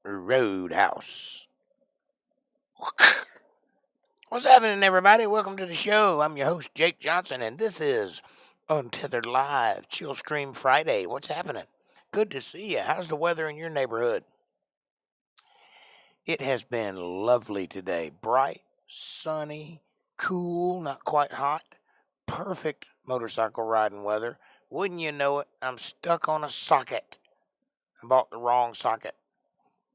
Roadhouse. What's happening, everybody? Welcome to the show. I'm your host, Jake Johnson, and this is Untethered Live, Chill Stream Friday. What's happening? Good to see you. How's the weather in your neighborhood? It has been lovely today. Bright, sunny, cool, not quite hot. Perfect motorcycle riding weather. Wouldn't you know it, I'm stuck on a socket. I bought the wrong socket.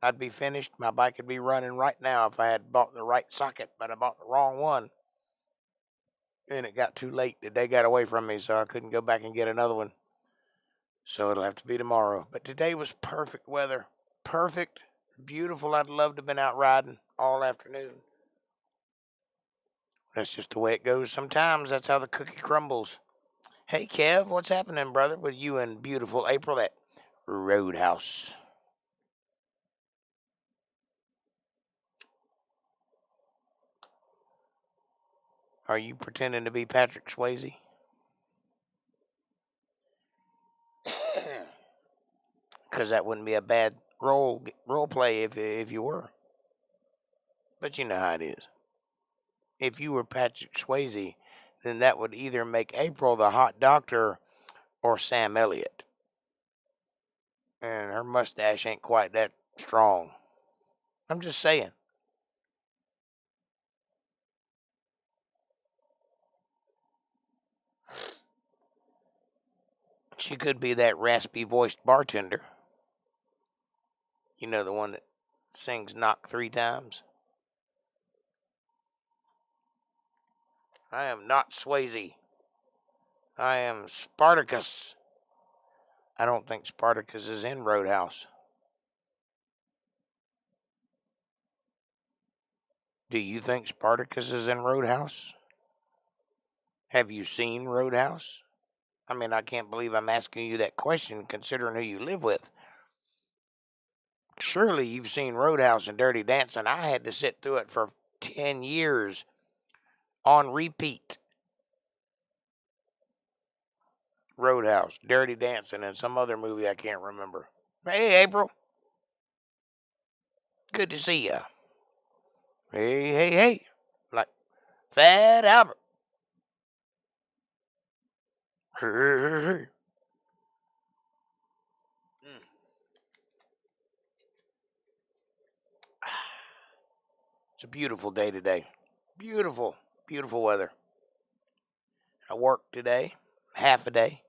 I'd be finished. My bike would be running right now if I had bought the right socket, but I bought the wrong one. And it got too late. The day got away from me, so I couldn't go back and get another one. So it'll have to be tomorrow. But today was perfect weather. Perfect. Beautiful. I'd love to have been out riding all afternoon. That's just the way it goes sometimes. That's how the cookie crumbles. Hey, Kev, what's happening, brother, with you and beautiful April at Roadhouse? Are you pretending to be Patrick Swayze? Because that wouldn't be a bad role play if you were. But you know how it is. If you were Patrick Swayze, then that would either make April the hot doctor or Sam Elliott. And her mustache ain't quite that strong. I'm just saying. She could be that raspy-voiced bartender. You know, the one that sings Knock 3 times. I am not Swayze. I am Spartacus. I don't think Spartacus is in Roadhouse. Do you think Spartacus is in Roadhouse? Have you seen Roadhouse? I mean, I can't believe I'm asking you that question considering who you live with. Surely you've seen Roadhouse and Dirty Dancing. I had to sit through it for 10 years on repeat. Roadhouse, Dirty Dancing, and some other movie I can't remember. Hey, April. Good to see you. Hey. Like Fat Albert. Hey. It's a beautiful day today. Beautiful weather. I worked today, half a day.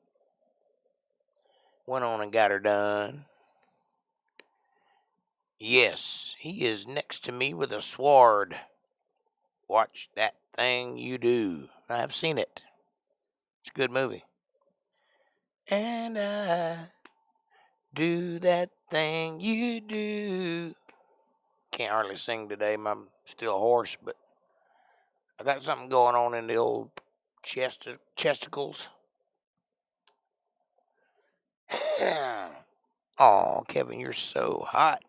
Went on and got her done. Yes, he is next to me with a sword. Watch that thing you do. I have seen it. It's a good movie. And I do that thing you do. Can't hardly sing today. I'm still hoarse, but I got something going on in the old chesticles. Oh, Kevin, you're so hot.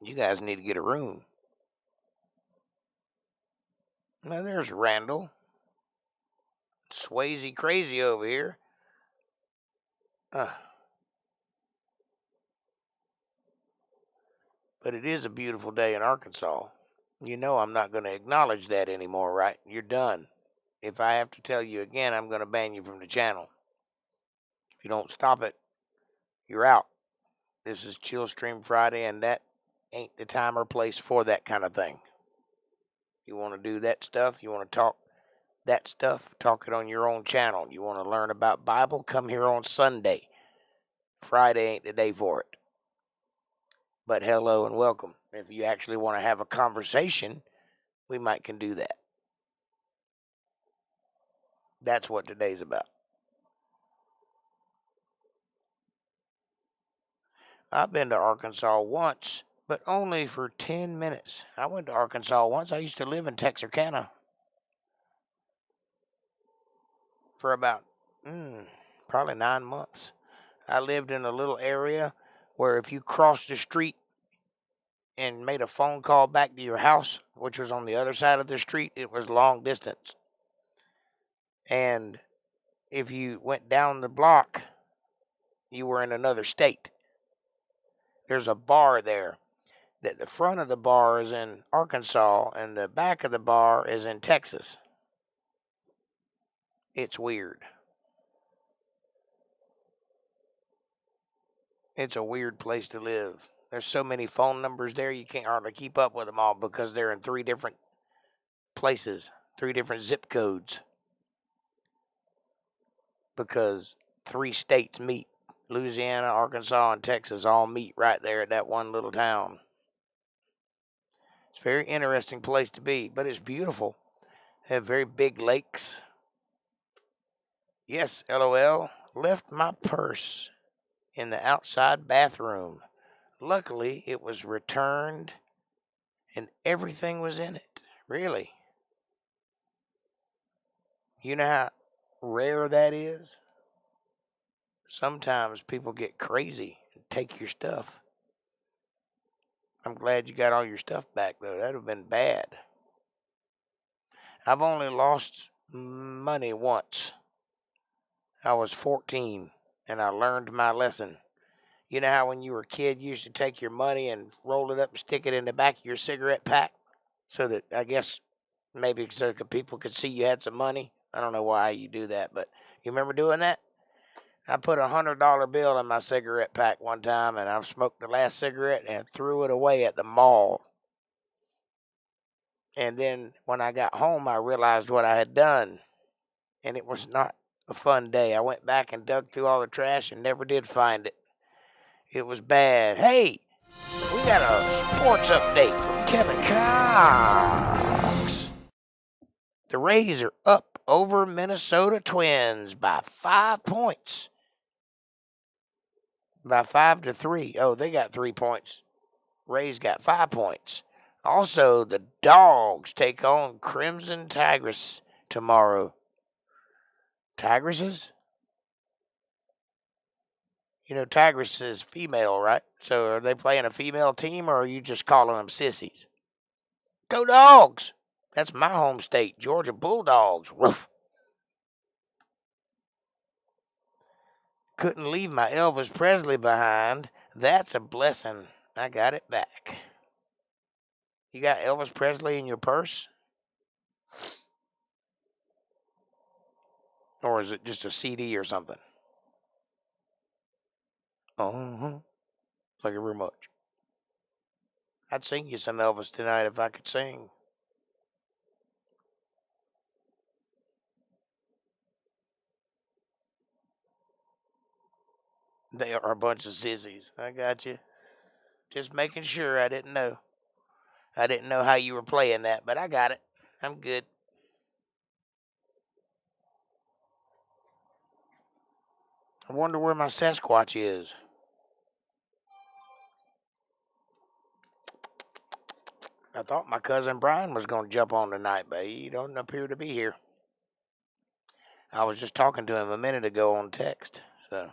You guys need to get a room. Now there's Randall. Swayze crazy over here. But it is a beautiful day in Arkansas. You know I'm not going to acknowledge that anymore, right? You're done. If I have to tell you again, I'm going to ban you from the channel. If you don't stop it, you're out. This is Chill Stream Friday, and that ain't the time or place for that kind of thing. You want to do that stuff? You want to talk that stuff? Talk it on your own channel. You want to learn about Bible? Come here on Sunday. Friday ain't the day for it. But hello and welcome. If you actually want to have a conversation, we might can do that. That's what today's about. I've been to Arkansas once, but only for 10 minutes. I went to Arkansas once. I used to live in Texarkana for about probably 9 months. I lived in a little area where if you crossed the street and made a phone call back to your house, which was on the other side of the street, it was long distance. And if you went down the block, you were in another state. There's a bar there that the front of the bar is in Arkansas and the back of the bar is in Texas. It's weird. It's a weird place to live. There's so many phone numbers there, you can't hardly keep up with them all because they're in 3 different places, 3 different zip codes. Because 3 states meet. Louisiana, Arkansas, and Texas all meet right there at that one little town. It's a very interesting place to be, but it's beautiful. They have very big lakes. Yes, LOL. Left my purse in the outside bathroom. Luckily, it was returned and everything was in it. Really? You know how rare that is? Sometimes people get crazy and take your stuff. I'm glad you got all your stuff back, though. That would have been bad. I've only lost money once. I was 14, and I learned my lesson. You know how when you were a kid, you used to take your money and roll it up and stick it in the back of your cigarette pack? So that, I guess, maybe so people could see you had some money. I don't know why you do that, but you remember doing that? I put a $100 bill in my cigarette pack one time, and I smoked the last cigarette and threw it away at the mall. And then when I got home, I realized what I had done, and it was not a fun day. I went back and dug through all the trash and never did find it. It was bad. Hey, we got a sports update from Kevin Cox. The Rays are up over Minnesota Twins by 5 points. By 5-3. Oh, they got 3 points. Rays got 5 points. Also, the Dogs take on Crimson Tigress tomorrow. Tigresses? You know, Tigress is female, right? So are they playing a female team, or are you just calling them sissies? Go Dogs! That's my home state, Georgia Bulldogs. Woof. Couldn't leave my Elvis Presley behind. That's a blessing. I got it back. You got Elvis Presley in your purse? Or is it just a CD or something? Thank you very much. I'd sing you some Elvis tonight if I could sing. They are a bunch of sissies. I got you. Just making sure. I didn't know. I didn't know how you were playing that, but I got it. I'm good. I wonder where my Sasquatch is. I thought my cousin Brian was going to jump on tonight, but he don't appear to be here. I was just talking to him a minute ago on text, so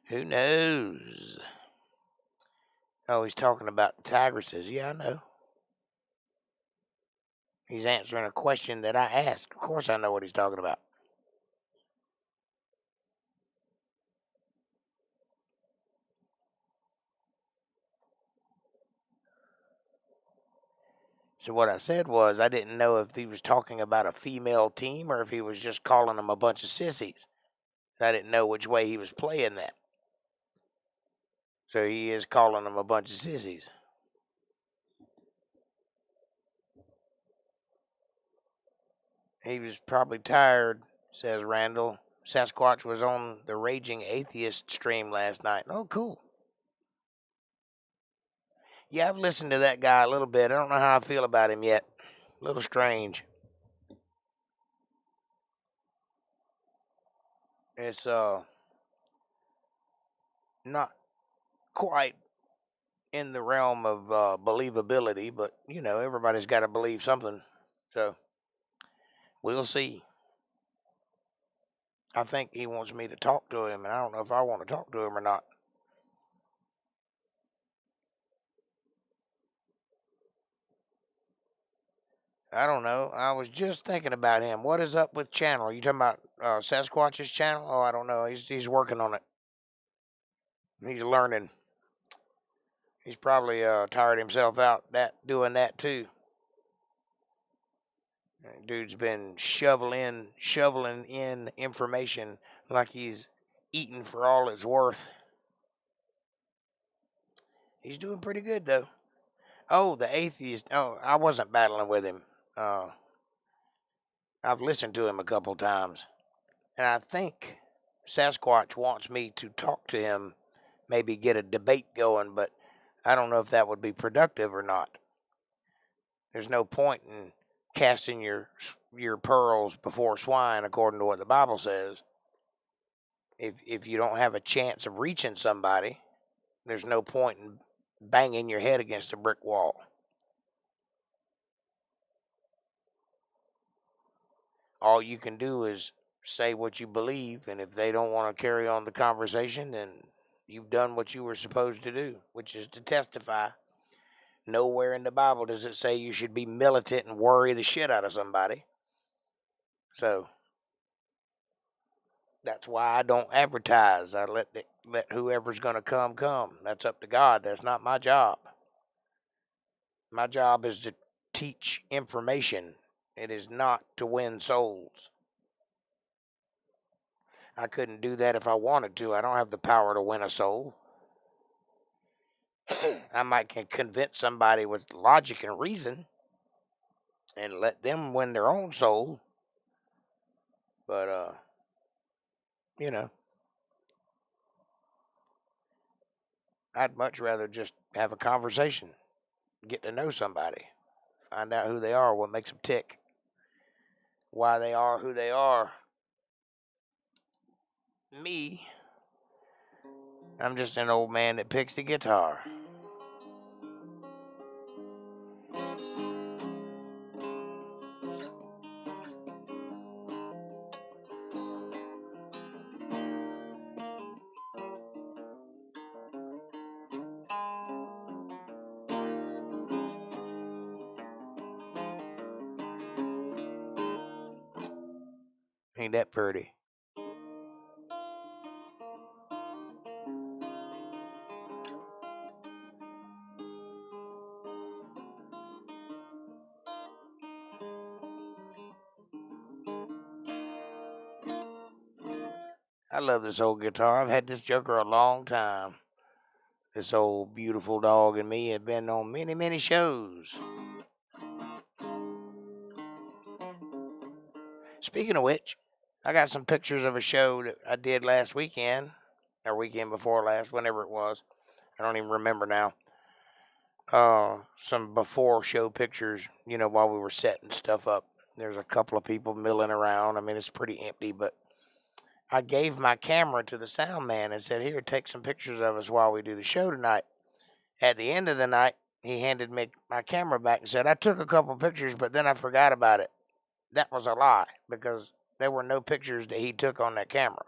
who knows? Oh, he's talking about the tigresses. Yeah, I know. He's answering a question that I asked. Of course I know what he's talking about. So what I said was I didn't know if he was talking about a female team or if he was just calling them a bunch of sissies. I didn't know which way he was playing that. So he is calling them a bunch of sissies. He was probably tired, says Randall. Sasquatch was on the Raging Atheist stream last night. Oh, cool. Yeah, I've listened to that guy a little bit. I don't know how I feel about him yet. A little strange. It's not quite in the realm of believability, but everybody's got to believe something. So we'll see. I think he wants me to talk to him, and I don't know if I want to talk to him or not. I don't know. I was just thinking about him. What is up with channel? Are you talking about Sasquatch's channel? Oh, I don't know. He's working on it. He's learning. He's probably tired himself out doing that too. Dude's been shoveling in information like he's eating for all it's worth. He's doing pretty good though. Oh, the atheist. Oh, I wasn't battling with him. I've listened to him a couple times, and I think Sasquatch wants me to talk to him, maybe get a debate going, but I don't know if that would be productive or not. There's no point in casting your pearls before swine, according to what the Bible says. If you don't have a chance of reaching somebody, there's no point in banging your head against a brick wall. All you can do is say what you believe, and if they don't want to carry on the conversation, then you've done what you were supposed to do, which is to testify. Nowhere in the Bible does it say you should be militant and worry the shit out of somebody. So that's why I don't advertise. I let whoever's going to come. That's up to God. That's not my job. My job is to teach information. It is not to win souls. I couldn't do that if I wanted to. I don't have the power to win a soul. I might can convince somebody with logic and reason and let them win their own soul. But I'd much rather just have a conversation, get to know somebody, find out who they are, what makes them tick, why they are who they are. Me, I'm just an old man that picks the guitar. Ain't that pretty? I love this old guitar. I've had this joker a long time. This old beautiful dog and me have been on many, many shows. Speaking of which, I got some pictures of a show that I did last weekend, or weekend before last, whenever it was. I don't even remember now. Some before show pictures, while we were setting stuff up. There's a couple of people milling around. I mean, it's pretty empty, but I gave my camera to the sound man and said, "Here, take some pictures of us while we do the show tonight." At the end of the night, he handed me my camera back and said, "I took a couple pictures, but then I forgot about it." That was a lie, because there were no pictures that he took on that camera.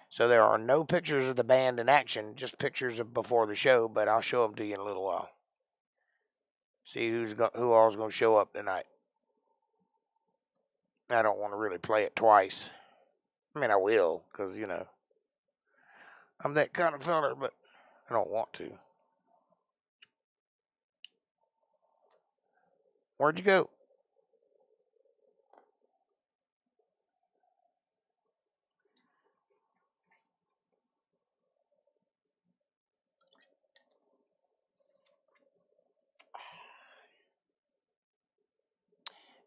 So there are no pictures of the band in action, just pictures of before the show, but I'll show them to you in a little while. See who all's going to show up tonight. I don't want to really play it twice. I mean, I will, because, I'm that kind of feller, but I don't want to. Where'd you go?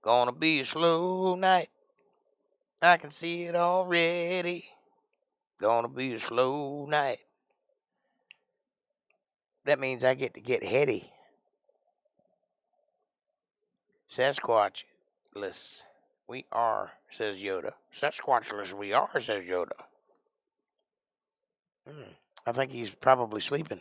Gonna be a slow night. I can see it already. Gonna be a slow night. That means I get to get heady. Sasquatchless we are, says Yoda. Sasquatchless we are, says Yoda. I think he's probably sleeping.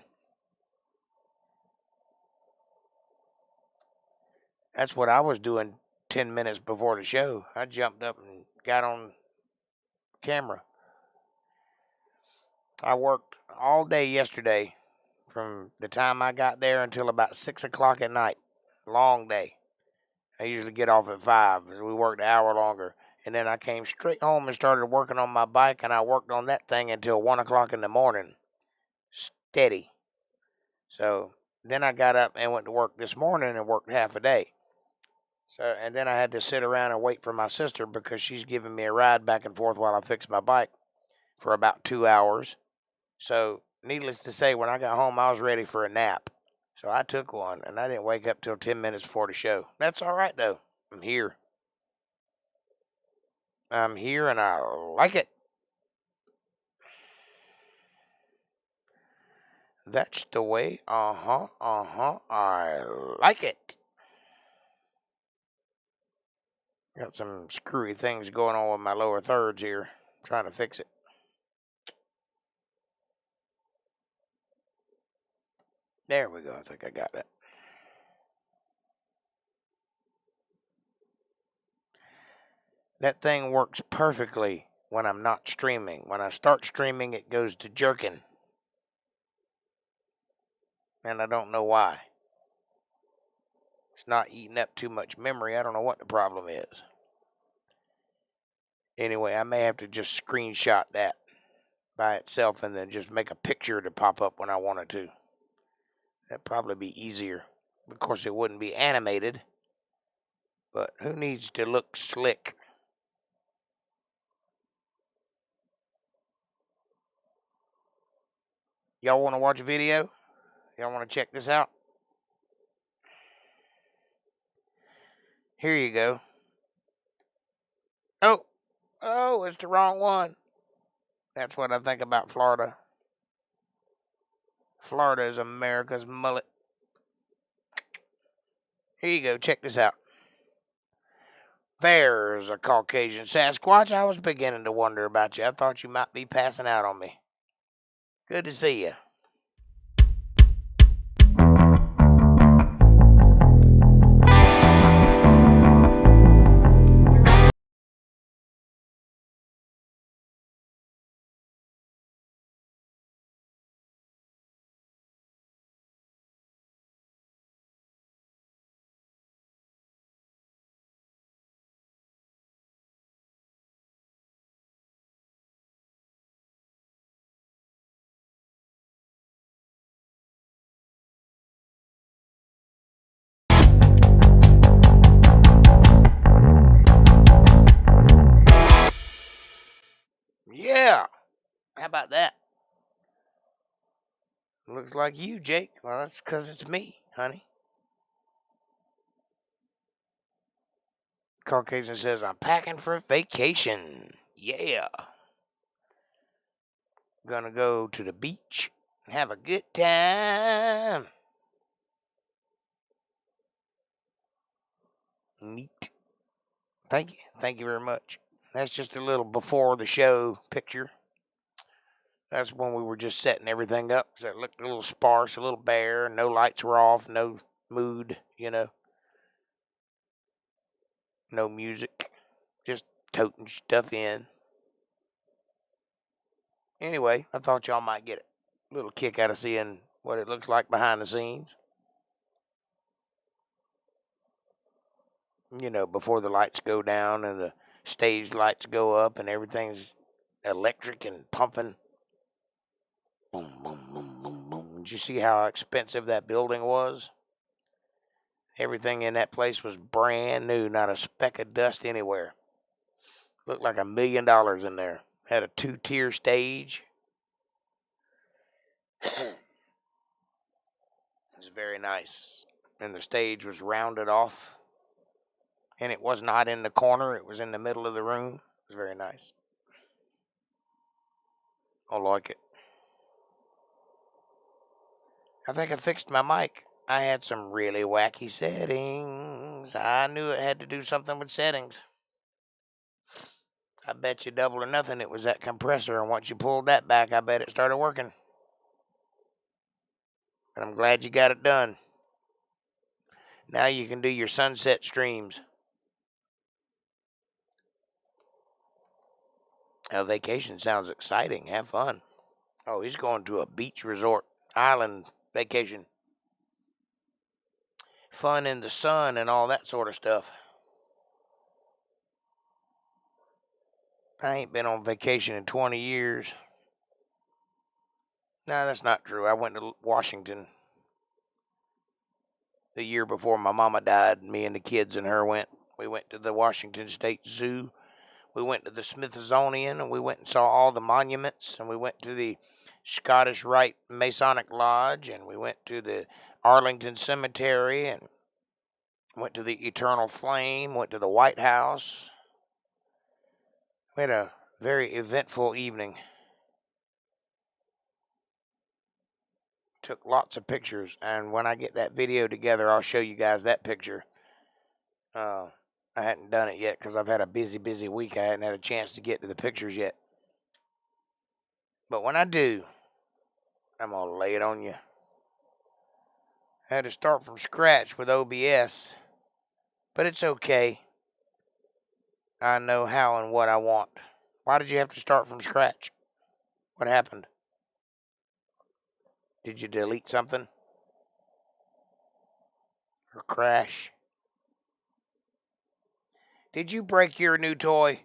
That's what I was doing 10 minutes before the show. I jumped up and got on camera. I worked all day yesterday from the time I got there until about 6 o'clock at night. Long day. I usually get off at 5. We worked an hour longer. And then I came straight home and started working on my bike, and I worked on that thing until 1 o'clock in the morning. Steady. So then I got up and went to work this morning and worked half a day. So, and then I had to sit around and wait for my sister because she's giving me a ride back and forth while I fix my bike for about 2 hours. So, needless to say, when I got home, I was ready for a nap. So I took one, and I didn't wake up till 10 minutes before the show. That's all right, though. I'm here. I'm here, and I like it. That's the way. I like it. Got some screwy things going on with my lower thirds here. Trying to fix it. There we go. I think I got it. That thing works perfectly when I'm not streaming. When I start streaming, it goes to jerking. And I don't know why. It's not eating up too much memory. I don't know what the problem is. Anyway, I may have to just screenshot that by itself and then just make a picture to pop up when I wanted to. That'd probably be easier. Of course, it wouldn't be animated. But who needs to look slick? Y'all want to watch a video? Y'all want to check this out? Here you go. Oh, it's the wrong one. That's what I think about Florida. Florida is America's mullet. Here you go. Check this out. There's a Caucasian Sasquatch. I was beginning to wonder about you. I thought you might be passing out on me. Good to see you. Yeah. How about that? Looks like you, Jake. Well, that's because it's me, honey. Caucasian says, I'm packing for a vacation. Yeah. Gonna go to the beach and have a good time. Neat. Thank you. Thank you very much. That's just a little before the show picture. That's when we were just setting everything up. So it looked a little sparse, a little bare. No lights were off. No mood, No music. Just toting stuff in. Anyway, I thought y'all might get a little kick out of seeing what it looks like behind the scenes. Before the lights go down and the stage lights go up and everything's electric and pumping. Boom, boom, boom, boom, boom. Did you see how expensive that building was? Everything in that place was brand new, not a speck of dust anywhere. Looked like $1 million in there. Had a 2-tier stage. It was very nice. And the stage was rounded off. And it was not in the corner. It was in the middle of the room. It was very nice. I like it. I think I fixed my mic. I had some really wacky settings. I knew it had to do something with settings. I bet you double or nothing it was that compressor, and once you pulled that back, I bet it started working. And I'm glad you got it done. Now you can do your sunset streams. A vacation sounds exciting. Have fun. Oh, he's going to a beach resort, island vacation. Fun in the sun and all that sort of stuff. I ain't been on vacation in 20 years. No, that's not true. I went to Washington the year before my mama died. Me and the kids and her went. We went to the Washington State Zoo. We went to the Smithsonian, and we went and saw all the monuments, and we went to the Scottish Rite Masonic Lodge, and we went to the Arlington Cemetery, and went to the Eternal Flame, went to the White House. We had a very eventful evening. Took lots of pictures, and when I get that video together, I'll show you guys that picture. I hadn't done it yet because I've had a busy week. I hadn't had a chance to get to the pictures yet. But when I do, I'm going to lay it on you. I had to start from scratch with OBS, but it's okay. I know how and what I want. Why did you have to start from scratch? What happened? Did you delete something? Or crash? Did you break your new toy?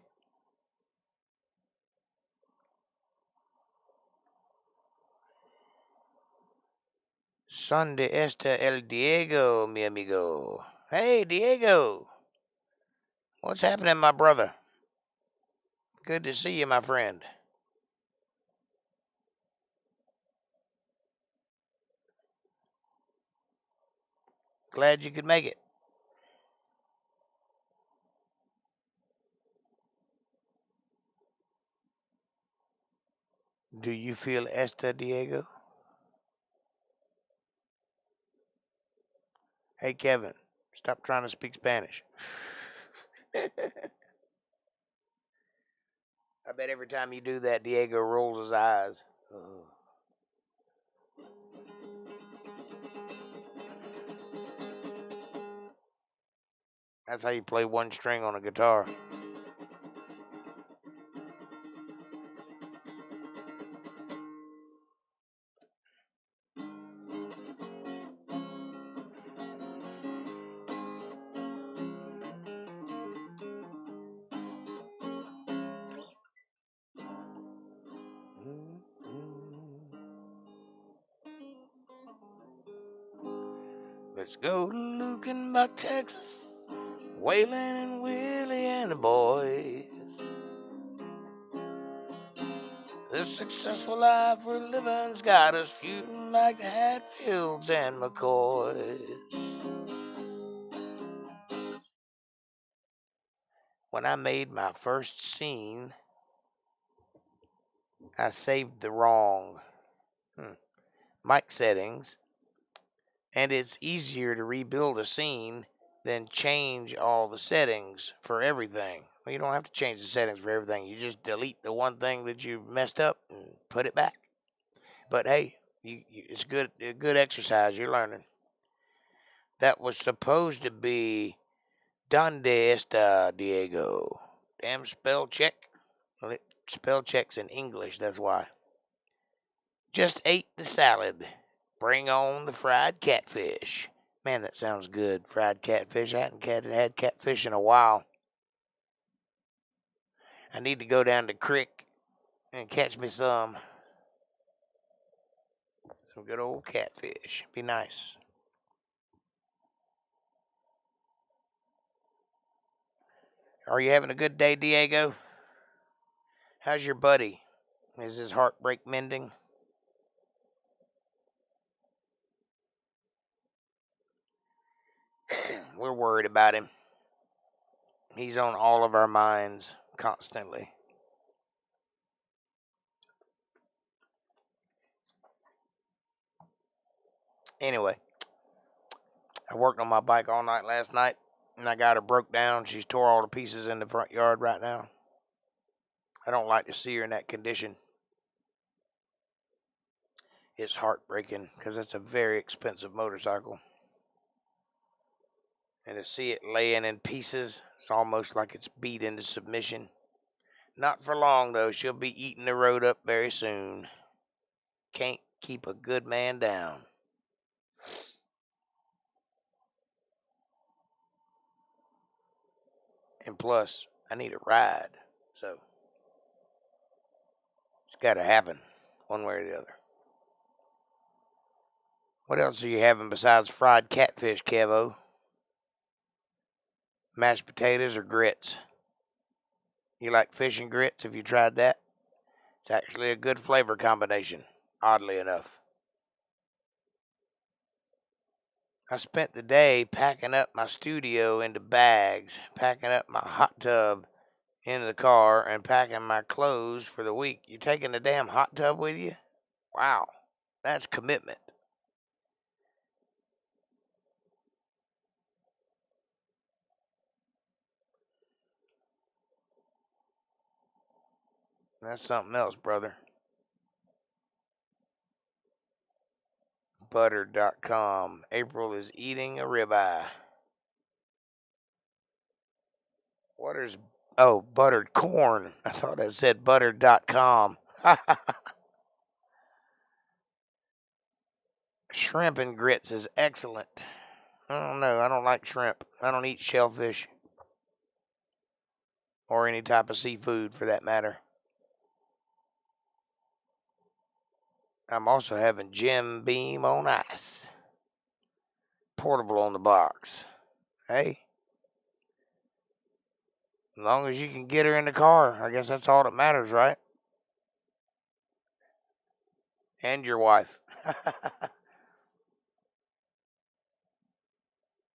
Son de esta el Diego, mi amigo. Hey, Diego. What's happening, my brother? Good to see you, my friend. Glad you could make it. Do you feel esta, Diego? Hey, Kevin, stop trying to speak Spanish. I bet every time you do that, Diego rolls his eyes. That's how you play one string on a guitar. Let's go to Luke and Buck, Texas. Waylon and Willie and the boys. This successful life we're living's got us feuding like the Hatfields and McCoys. When I made my first scene, I saved the wrong mic settings, and it's easier to rebuild a scene than change all the settings for everything. Well, you don't have to change the settings for everything. You just delete the one thing that you messed up and put it back. But hey, it's a good exercise. You're learning. That was supposed to be Donde está Diego? Damn spell check. Well, it spell checks in English, that's why. Just ate the salad. Bring on the fried catfish. Man, that sounds good. Fried catfish. I hadn't had catfish in a while. I need to go down the creek and catch me some good old catfish. Be nice. Are you having a good day, Diego? How's your buddy? Is his heartbreak mending? We're worried about him. He's on all of our minds constantly. Anyway, I worked on my bike all night last night, and I got her broke down. She's tore all the pieces in the front yard right now. I don't like to see her in that condition. It's heartbreaking because it's a very expensive motorcycle. And to see it laying in pieces, it's almost like it's beat into submission. Not for long, though. She'll be eating the road up very soon. Can't keep a good man down. And plus, I need a ride. So, it's got to happen one way or the other. What else are you having besides fried catfish, Kevo? Mashed potatoes or grits? You like fish and grits? Have you tried that? It's actually a good flavor combination, oddly enough. I spent the day packing up my studio into bags, packing up my hot tub into the car, and packing my clothes for the week. You taking the damn hot tub with you? Wow, that's commitment. That's something else, brother. Butter.com. April is eating a ribeye. What is... Oh, buttered corn. I thought it said butter.com. Shrimp and grits is excellent. I don't know. I don't like shrimp. I don't eat shellfish. Or any type of seafood for that matter. I'm also having Jim Beam on ice. Portable on the box. Hey. As long as you can get her in the car, I guess that's all that matters, right? And your wife.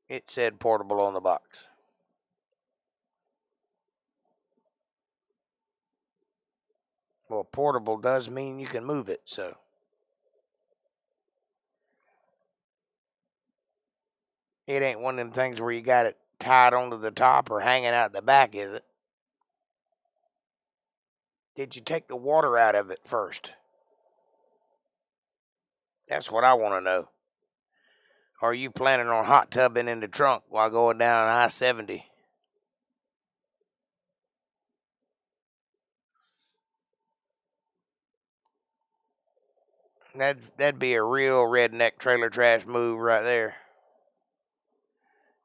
It said portable on the box. Well, portable does mean you can move it, so. It ain't one of them things where you got it tied onto the top or hanging out the back, is it? Did you take the water out of it first? That's what I want to know. Are you planning on hot tubbing in the trunk while going down I-70? That'd be a real redneck trailer trash move right there.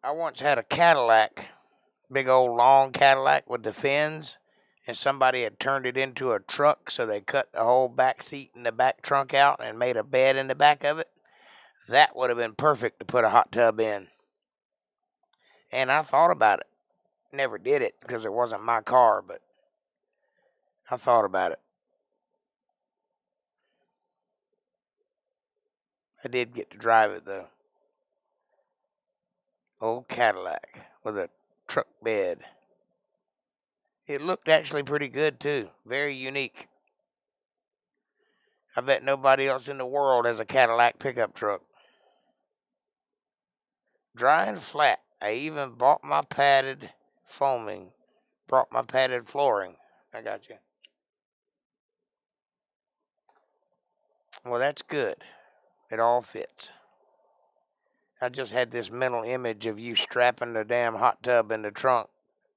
I once had a Cadillac, big old long Cadillac with the fins, and somebody had turned it into a truck, so they cut the whole back seat and the back trunk out and made a bed in the back of it. That would have been perfect to put a hot tub in. And I thought about it. Never did it because it wasn't my car, but I thought about it. I did get to drive it, though. Old Cadillac with a truck bed. It looked actually pretty good, too. Very unique. I bet nobody else in the world has a Cadillac pickup truck. Dry and flat. I even bought my padded foaming. Brought my padded flooring. I got you. Well, that's good. It all fits. I just had this mental image of you strapping the damn hot tub in the trunk,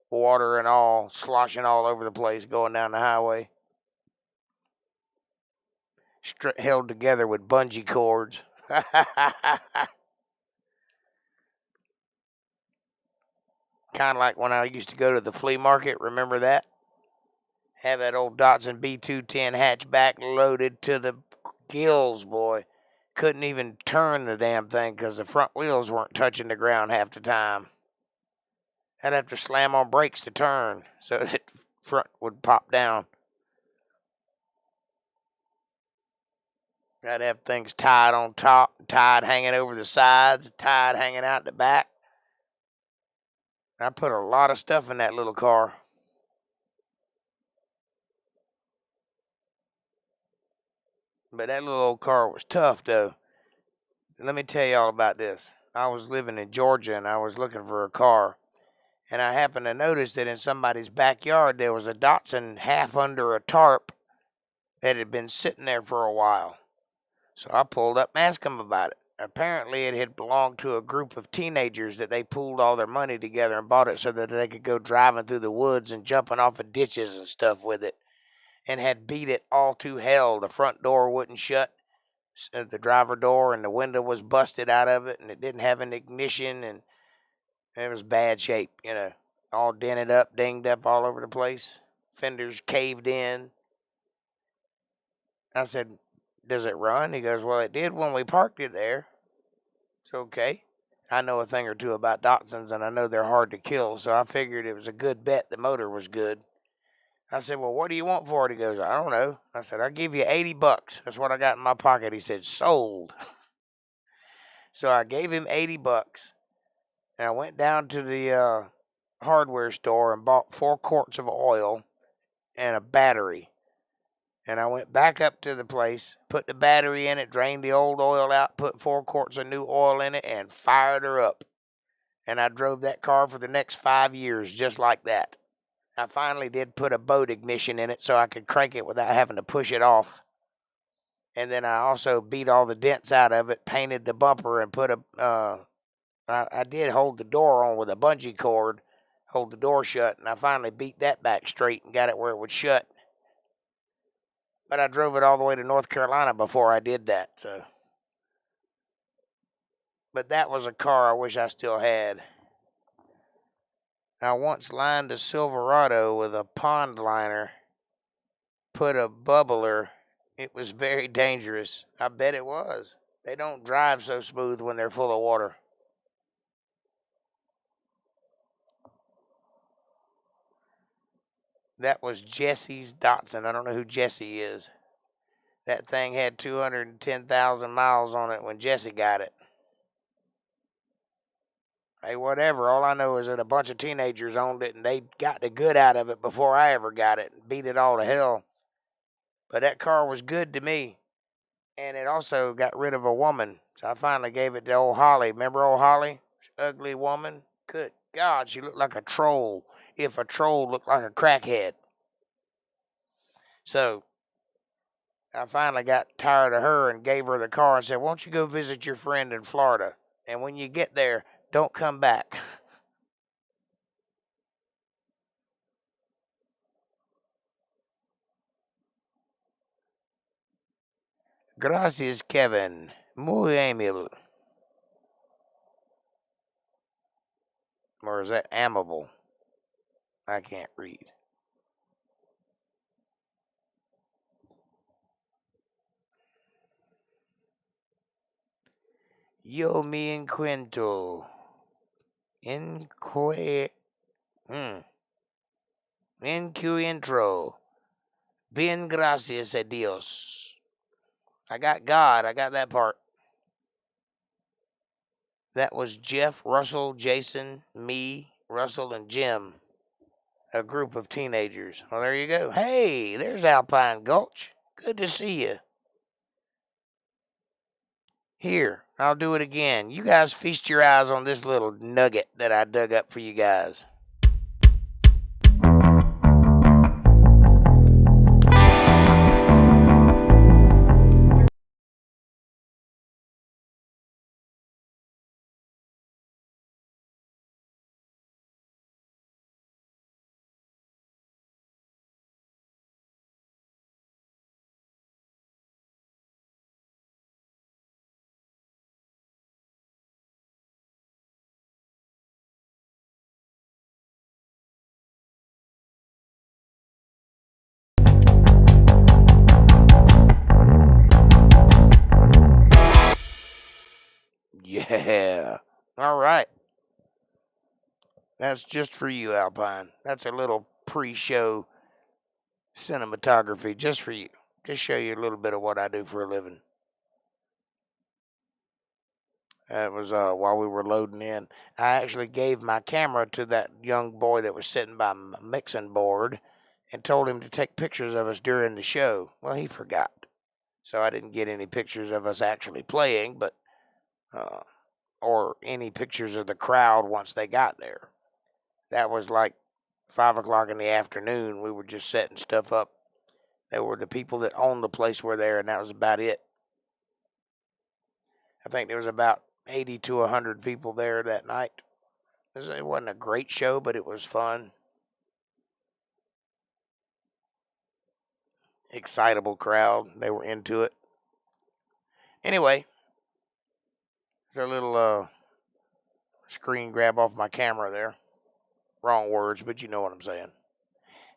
water and all, sloshing all over the place going down the highway. Held together with bungee cords. Kind of like when I used to go to the flea market. Remember that? Have that old Datsun B210 hatchback loaded to the gills, boy. Couldn't even turn the damn thing because the front wheels weren't touching the ground half the time. I'd have to slam on brakes to turn so that front would pop down. I'd have things tied on top, tied hanging over the sides, tied hanging out the back. I put a lot of stuff in that little car. But that little old car was tough, though. Let me tell you all about this. I was living in Georgia, and I was looking for a car. And I happened to notice that in somebody's backyard there was a Datsun half under a tarp that had been sitting there for a while. So I pulled up and asked them about it. Apparently it had belonged to a group of teenagers that they pooled all their money together and bought it so that they could go driving through the woods and jumping off of ditches and stuff with it, and had beat it all to hell. The front door wouldn't shut, the driver door, and the window was busted out of it, and it didn't have an ignition, and it was bad shape, all dented up, dinged up all over the place. Fenders caved in. I said, does it run? He goes, well, it did when we parked it there. It's okay. I know a thing or two about Datsuns, and I know they're hard to kill, so I figured it was a good bet the motor was good. I said, well, what do you want for it? He goes, I don't know. I said, I'll give you $80. That's what I got in my pocket. He said, sold. So I gave him $80, and I went down to the hardware store and bought 4 quarts of oil and a battery. And I went back up to the place, put the battery in it, drained the old oil out, put 4 quarts of new oil in it, and fired her up. And I drove that car for the next 5 years just like that. I finally did put a boat ignition in it so I could crank it without having to push it off. And then I also beat all the dents out of it, painted the bumper, and put I did hold the door on with a bungee cord, hold the door shut, and I finally beat that back straight and got it where it would shut. But I drove it all the way to North Carolina before I did that. So, but that was a car I wish I still had. I once lined a Silverado with a pond liner, put a bubbler. It was very dangerous. I bet it was. They don't drive so smooth when they're full of water. That was Jesse's Datsun. I don't know who Jesse is. That thing had 210,000 miles on it when Jesse got it. Hey, whatever. All I know is that a bunch of teenagers owned it, and they got the good out of it before I ever got it and beat it all to hell. But that car was good to me, and it also got rid of a woman. So I finally gave it to old Holly. Remember old Holly? Ugly woman. Good God, she looked like a troll. If a troll looked like a crackhead. So I finally got tired of her and gave her the car and said, won't you go visit your friend in Florida? And when you get there, don't come back. Gracias, Kevin. Muy amable. Or is that amable? I can't read. Yo me encuentro. Encuentro. Bien gracias a Dios. I got God. I got that part. That was Jeff, Russell, Jason, me, Russell, and Jim. A group of teenagers. Well, there you go. Hey, there's Alpine Gulch. Good to see you. Here, I'll do it again. You guys feast your eyes on this little nugget that I dug up for you guys. Yeah. All right. That's just for you, Alpine. That's a little pre-show cinematography just for you. Just show you a little bit of what I do for a living. That was while we were loading in. I actually gave my camera to that young boy that was sitting by my mixing board and told him to take pictures of us during the show. Well, he forgot. So I didn't get any pictures of us actually playing, but or any pictures of the crowd once they got there. That was like 5 o'clock in the afternoon. We were just setting stuff up. There were the people that owned the place were there, and that was about it. I think there was about 80 to 100 people there that night. It wasn't a great show, but it was fun. Excitable crowd. They were into it. Anyway, there's a little screen grab off my camera there. Wrong words, but you know what I'm saying.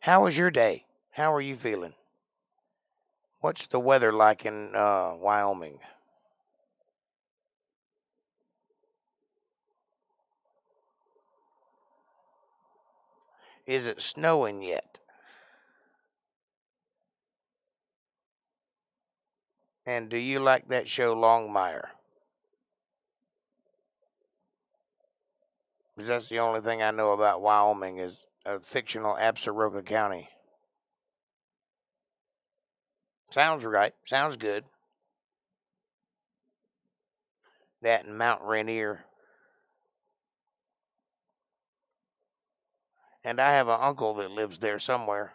How was your day? How are you feeling? What's the weather like in Wyoming? Is it snowing yet? And do you like that show Longmire? Because that's the only thing I know about Wyoming is a fictional Absaroka County. Sounds right. Sounds good. That and Mount Rainier. And I have an uncle that lives there somewhere,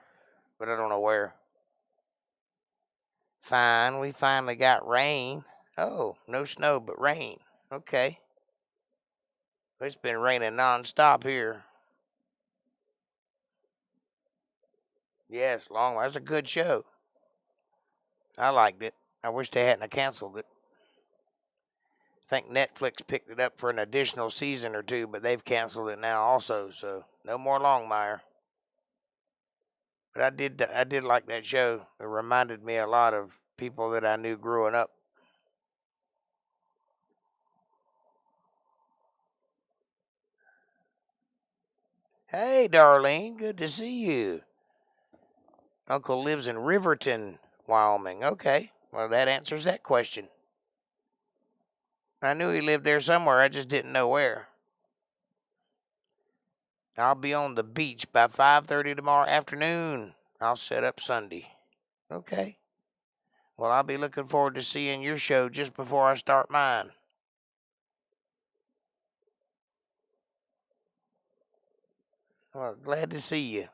but I don't know where. Fine. We finally got rain. Oh, no snow, but rain. Okay. It's been raining nonstop here. Yes, Long. That's a good show. I liked it. I wish they hadn't canceled it. I think Netflix picked it up for an additional season or two, but they've canceled it now also. So no more Longmire. But I did like that show. It reminded me a lot of people that I knew growing up. Hey, Darlene, good to see you. Uncle lives in Riverton, Wyoming. Okay, well, that answers that question. I knew he lived there somewhere, I just didn't know where. I'll be on the beach by 5:30 tomorrow afternoon. I'll set up Sunday. Okay. Well, I'll be looking forward to seeing your show just before I start mine. Well, glad to see you.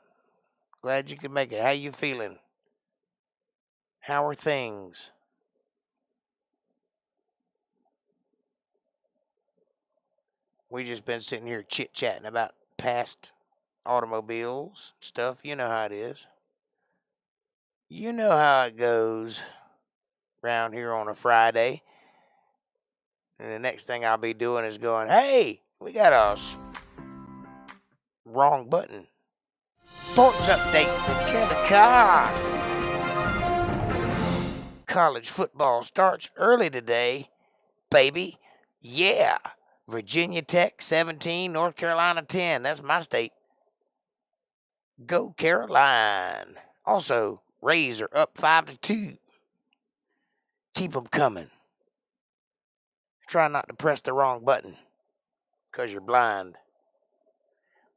Glad you could make it. How you feeling? How are things? We just been sitting here chit-chatting about past automobiles, stuff. You know how it is. You know how it goes around here on a Friday. And the next thing I'll be doing is going, hey, we got a wrong button. Sports update with Kevin Cox. College football starts early today, baby. Yeah. Virginia Tech 17, North Carolina 10. That's my state. Go Caroline. Also, Rays are up 5-2. Keep them coming. Try not to press the wrong button because you're blind.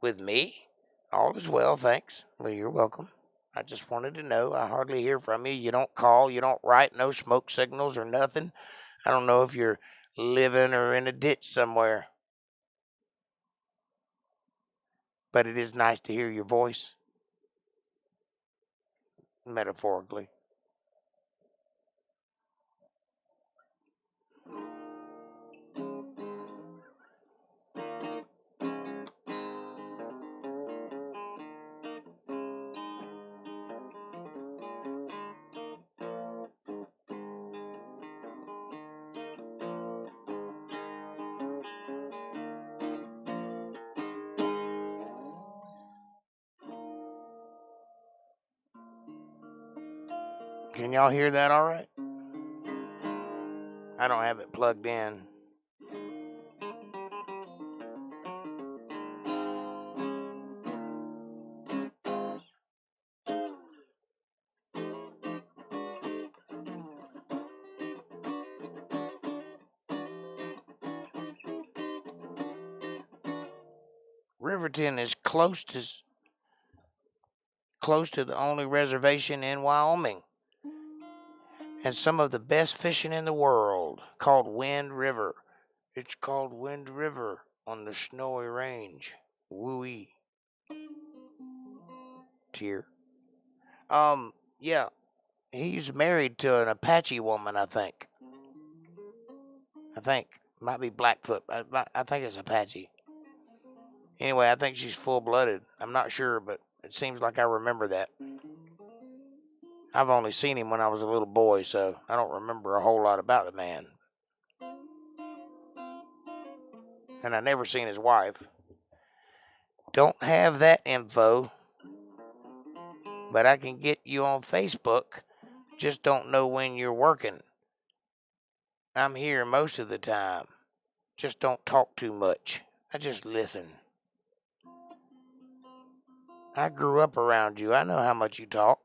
With me, all is well, thanks. Well, you're welcome. I just wanted to know. I hardly hear from you. You don't call, you don't write, no smoke signals or nothing. I don't know if you're living or in a ditch somewhere. But it is nice to hear your voice, metaphorically. Can y'all hear that all right? I don't have it plugged in. Riverton is close to the only reservation in Wyoming and some of the best fishing in the world, called Wind River. It's called Wind River on the Snowy Range. Woo-wee. Tear. Yeah, he's married to an Apache woman, I think. Might be Blackfoot. I think it's Apache. Anyway, I think she's full-blooded. I'm not sure, but it seems like I remember that. I've only seen him when I was a little boy, so I don't remember a whole lot about the man. And I never seen his wife. Don't have that info, but I can get you on Facebook. Just don't know when you're working. I'm here most of the time. Just don't talk too much. I just listen. I grew up around you. I know how much you talk.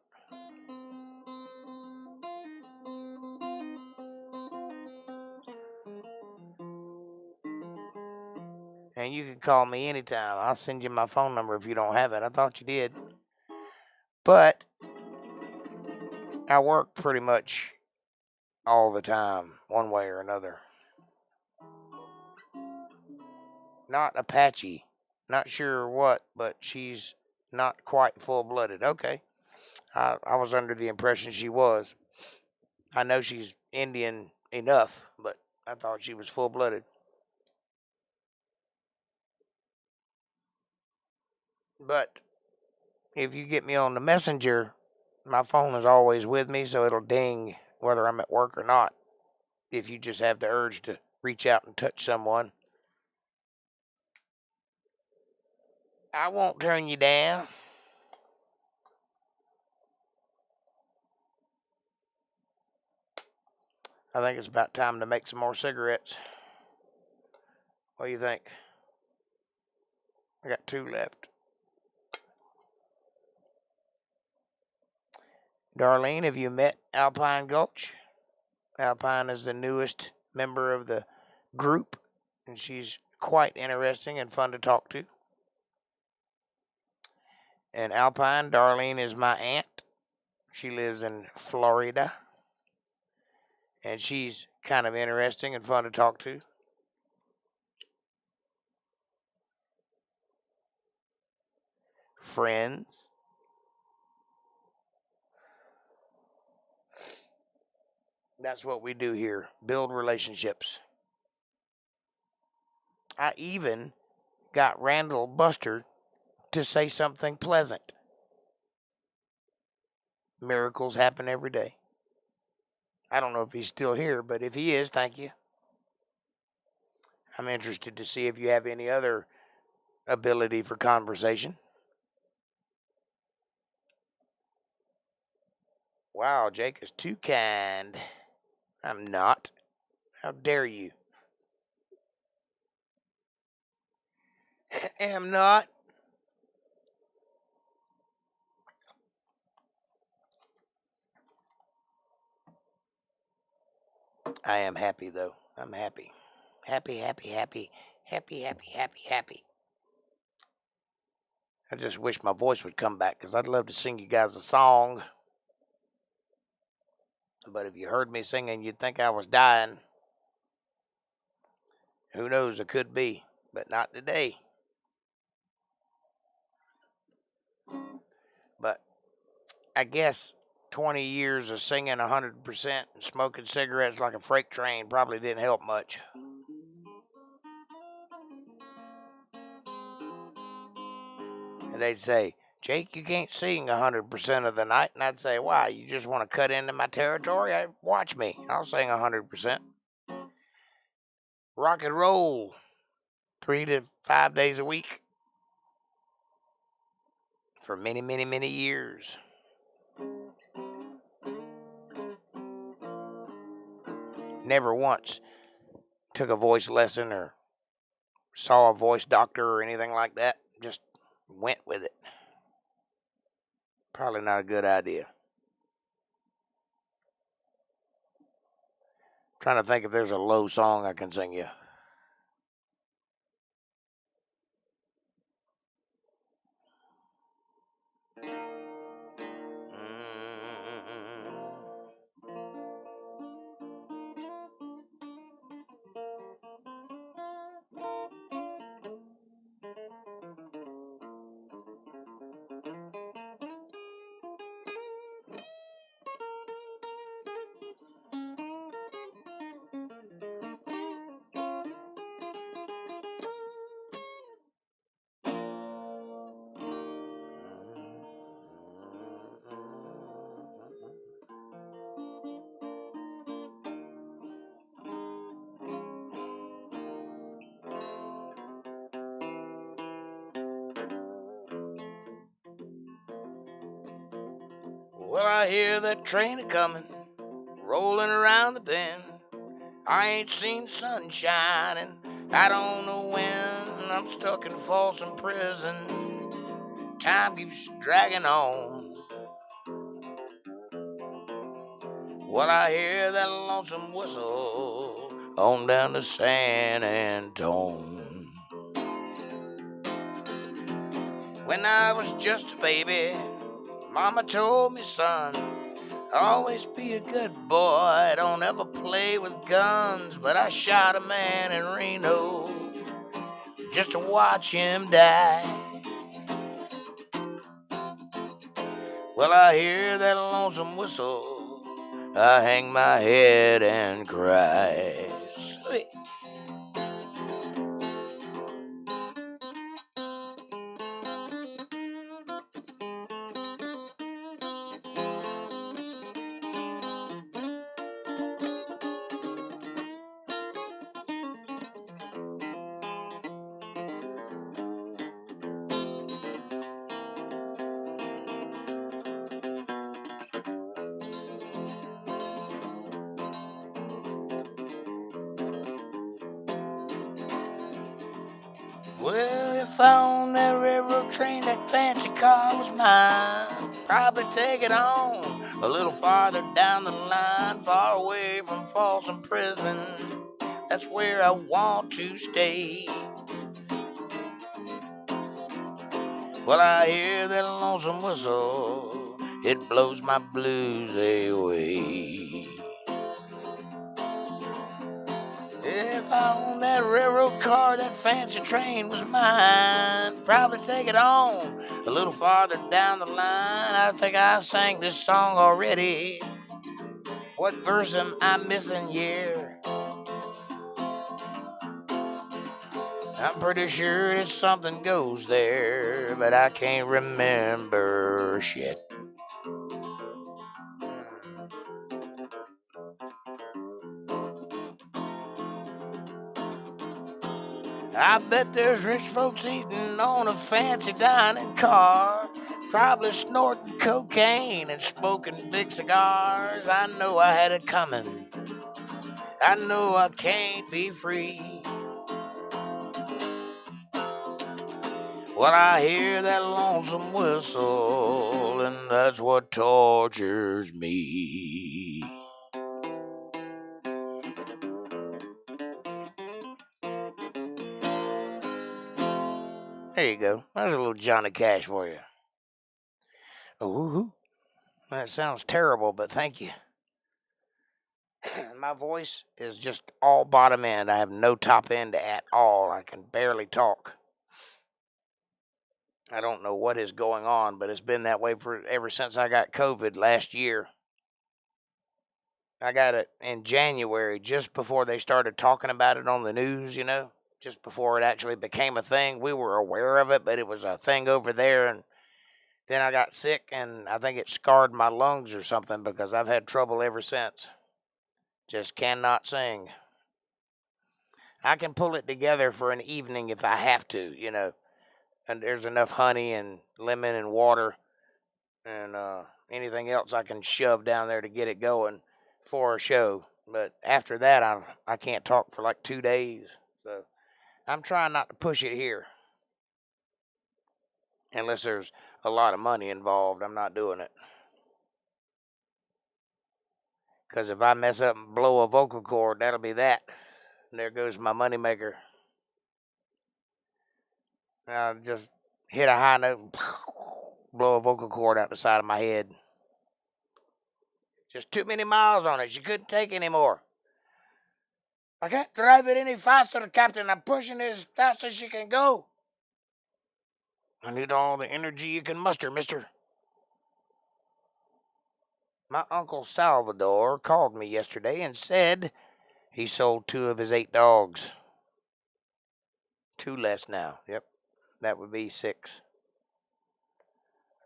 And you can call me anytime. I'll send you my phone number if you don't have it. I thought you did. But I work pretty much all the time, one way or another. Not Apache. Not sure what, but she's not quite full-blooded. Okay. I was under the impression she was. I know she's Indian enough, but I thought she was full-blooded. But if you get me on the messenger, my phone is always with me, so it'll ding whether I'm at work or not. If you just have the urge to reach out and touch someone, I won't turn you down. I think it's about time to make some more cigarettes. What do you think? I got 2 left. Darlene, have you met Alpine Gulch? Alpine is the newest member of the group, and she's quite interesting and fun to talk to. And Alpine, Darlene is my aunt. She lives in Florida, and she's kind of interesting and fun to talk to. Friends. That's what we do here. Build relationships. I even got Randall Buster to say something pleasant. Miracles happen every day. I don't know if he's still here, but if he is, thank you. I'm interested to see if you have any other ability for conversation. Wow, Jake is too kind. I'm not. How dare you? Am not. I am happy, though. I'm happy. Happy, happy, happy. Happy, happy, happy, happy. I just wish my voice would come back because I'd love to sing you guys a song. But if you heard me singing, you'd think I was dying. Who knows? It could be, but not today. But I guess 20 years of singing 100% and smoking cigarettes like a freight train probably didn't help much. And they'd say, Jake, you can't sing 100% of the night. And I'd say, why? You just want to cut into my territory? Watch me. I'll sing 100%. Rock and roll 3 to 5 days a week for many, many, many years. Never once took a voice lesson or saw a voice doctor or anything like that. Just went with it. Probably not a good idea. Trying to think if there's a low song I can sing you. Well, I hear that train a-comin', rolling around the bend. I ain't seen the sun shining, I don't know when. I'm stuck in Folsom Prison, time keeps dragging on. Well, I hear that lonesome whistle on down to San Antone. When I was just a baby, Mama told me, son, always be a good boy, don't ever play with guns. But I shot a man in Reno just to watch him die. Well, I hear that lonesome whistle, I hang my head and cry. Sweet. Well, if I owned that railroad train, that fancy car was mine. Probably take it on a little farther down the line, far away from Folsom Prison. That's where I want to stay. Well, I hear that lonesome whistle, it blows my blues away. If I owned that railroad car, that fancy train was mine. Probably take it on a little farther down the line. I think I sang this song already. What verse am I missing here? I'm pretty sure that something goes there, but I can't remember shit. I bet there's rich folks eating on a fancy dining car, probably snorting cocaine and smoking big cigars. I know I had it coming. I know I can't be free. Well, I hear that lonesome whistle, and that's what tortures me. There you go. There's a little Johnny Cash for you. Ooh, that sounds terrible, but thank you. My voice is just all bottom end. I have no top end at all. I can barely talk. I don't know what is going on, but it's been that way for ever since I got COVID last year. I got it in January, just before they started talking about it on the news, just before it actually became a thing. We were aware of it, but it was a thing over there. And then I got sick, and I think it scarred my lungs or something because I've had trouble ever since. Just cannot sing. I can pull it together for an evening if I have to, and there's enough honey and lemon and water and anything else I can shove down there to get it going for a show. But after that, I can't talk for like 2 days. So I'm trying not to push it here. Unless there's a lot of money involved, I'm not doing it. Because if I mess up and blow a vocal cord, that'll be that. And there goes my moneymaker. I'll just hit a high note and blow a vocal cord out the side of my head. Just too many miles on it. She couldn't take any more. I can't drive it any faster, Captain. I'm pushing it as fast as she can go. I need all the energy you can muster, mister. My Uncle Salvador called me yesterday and said he sold 2 of his 8 dogs. 2 less now. Yep, that would be 6.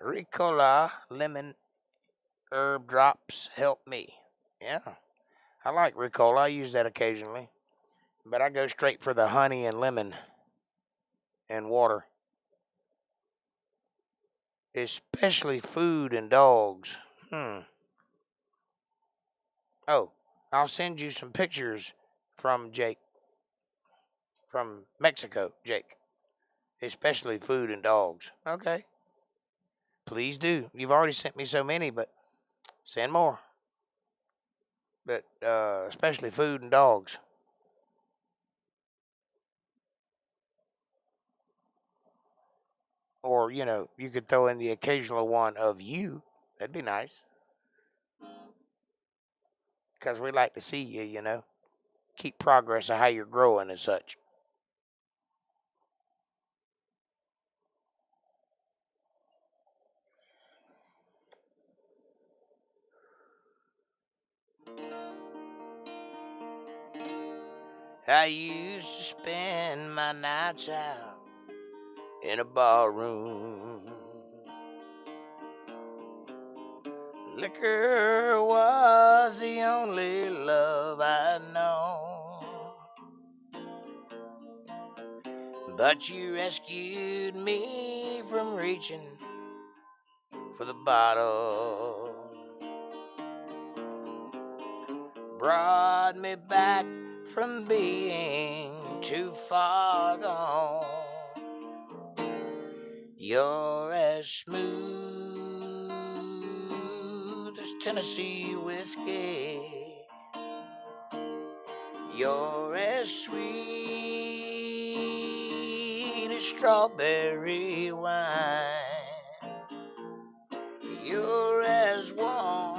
Ricola lemon herb drops help me. Yeah, I like Ricola. I use that occasionally. But I go straight for the honey and lemon and water. Especially food and dogs. Oh, I'll send you some pictures from Jake. From Mexico, Jake. Especially food and dogs. Okay. Please do. You've already sent me so many, but send more. But especially food and dogs. Or, you could throw in the occasional one of you. That'd be nice. Because we like to see you, keep progress of how you're growing and such. I used to spend my nights out in a barroom. Liquor was the only love I'd known. But you rescued me from reaching for the bottle. Brought me back from being too far gone. You're as smooth as Tennessee whiskey. You're as sweet as strawberry wine. You're as warm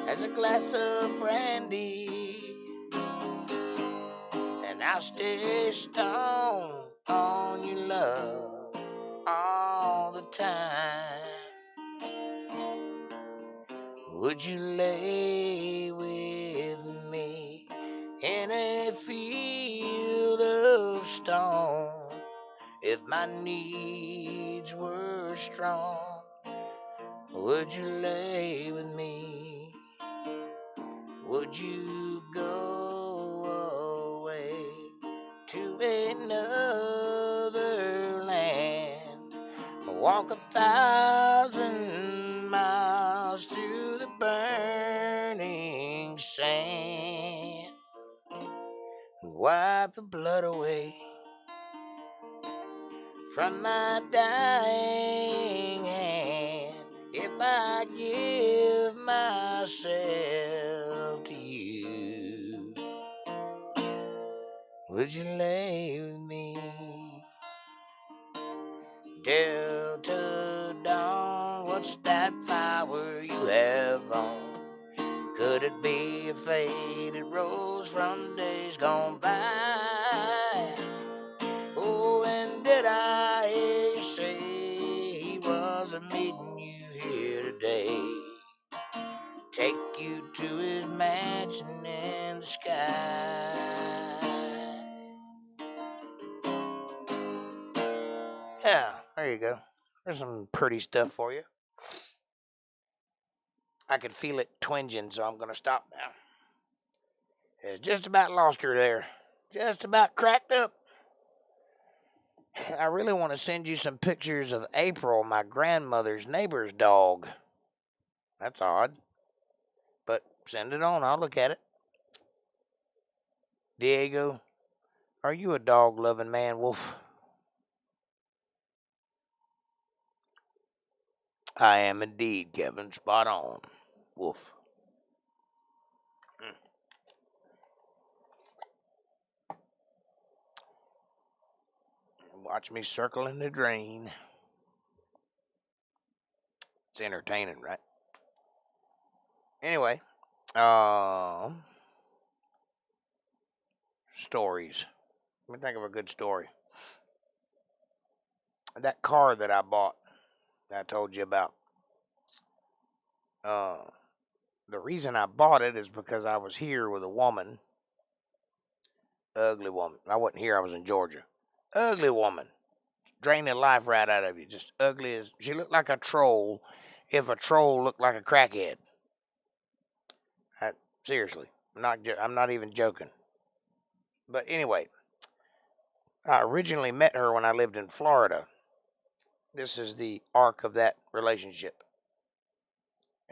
as a glass of brandy. And I'll stay stoned on your love all the time. Would you lay with me in a field of stone? If my needs were strong, would you lay with me? Would you go away to another land? Walk 1,000 miles through the burning sand. Wipe the blood away from my dying hand. If I give myself to you, would you lay with me? Delta dawn, what's that flower you have on? Could it be a faded rose from days gone by? Oh, and did I hear you say he was meeting you here today? Take you to his mansion in the sky. Yeah, there you go. There's some pretty stuff for you. I could feel it twinging, so I'm going to stop now. It's just about lost her there. Just about cracked up. I really want to send you some pictures of April, my grandmother's neighbor's dog. That's odd. But send it on. I'll look at it. Diego, are you a dog-loving man, Wolf? I am indeed, Kevin. Spot on, Wolf. Watch me circling the drain. It's entertaining, right? Anyway, stories. Let me think of a good story. That car that I bought, that I told you about. The reason I bought it is because I was here with a woman. Ugly woman. I wasn't here. I was in Georgia. Ugly woman. Drain the life right out of you. Just ugly as... She looked like a troll if a troll looked like a crackhead. Seriously. I'm not even joking. But anyway, I originally met her when I lived in Florida. This is the arc of that relationship.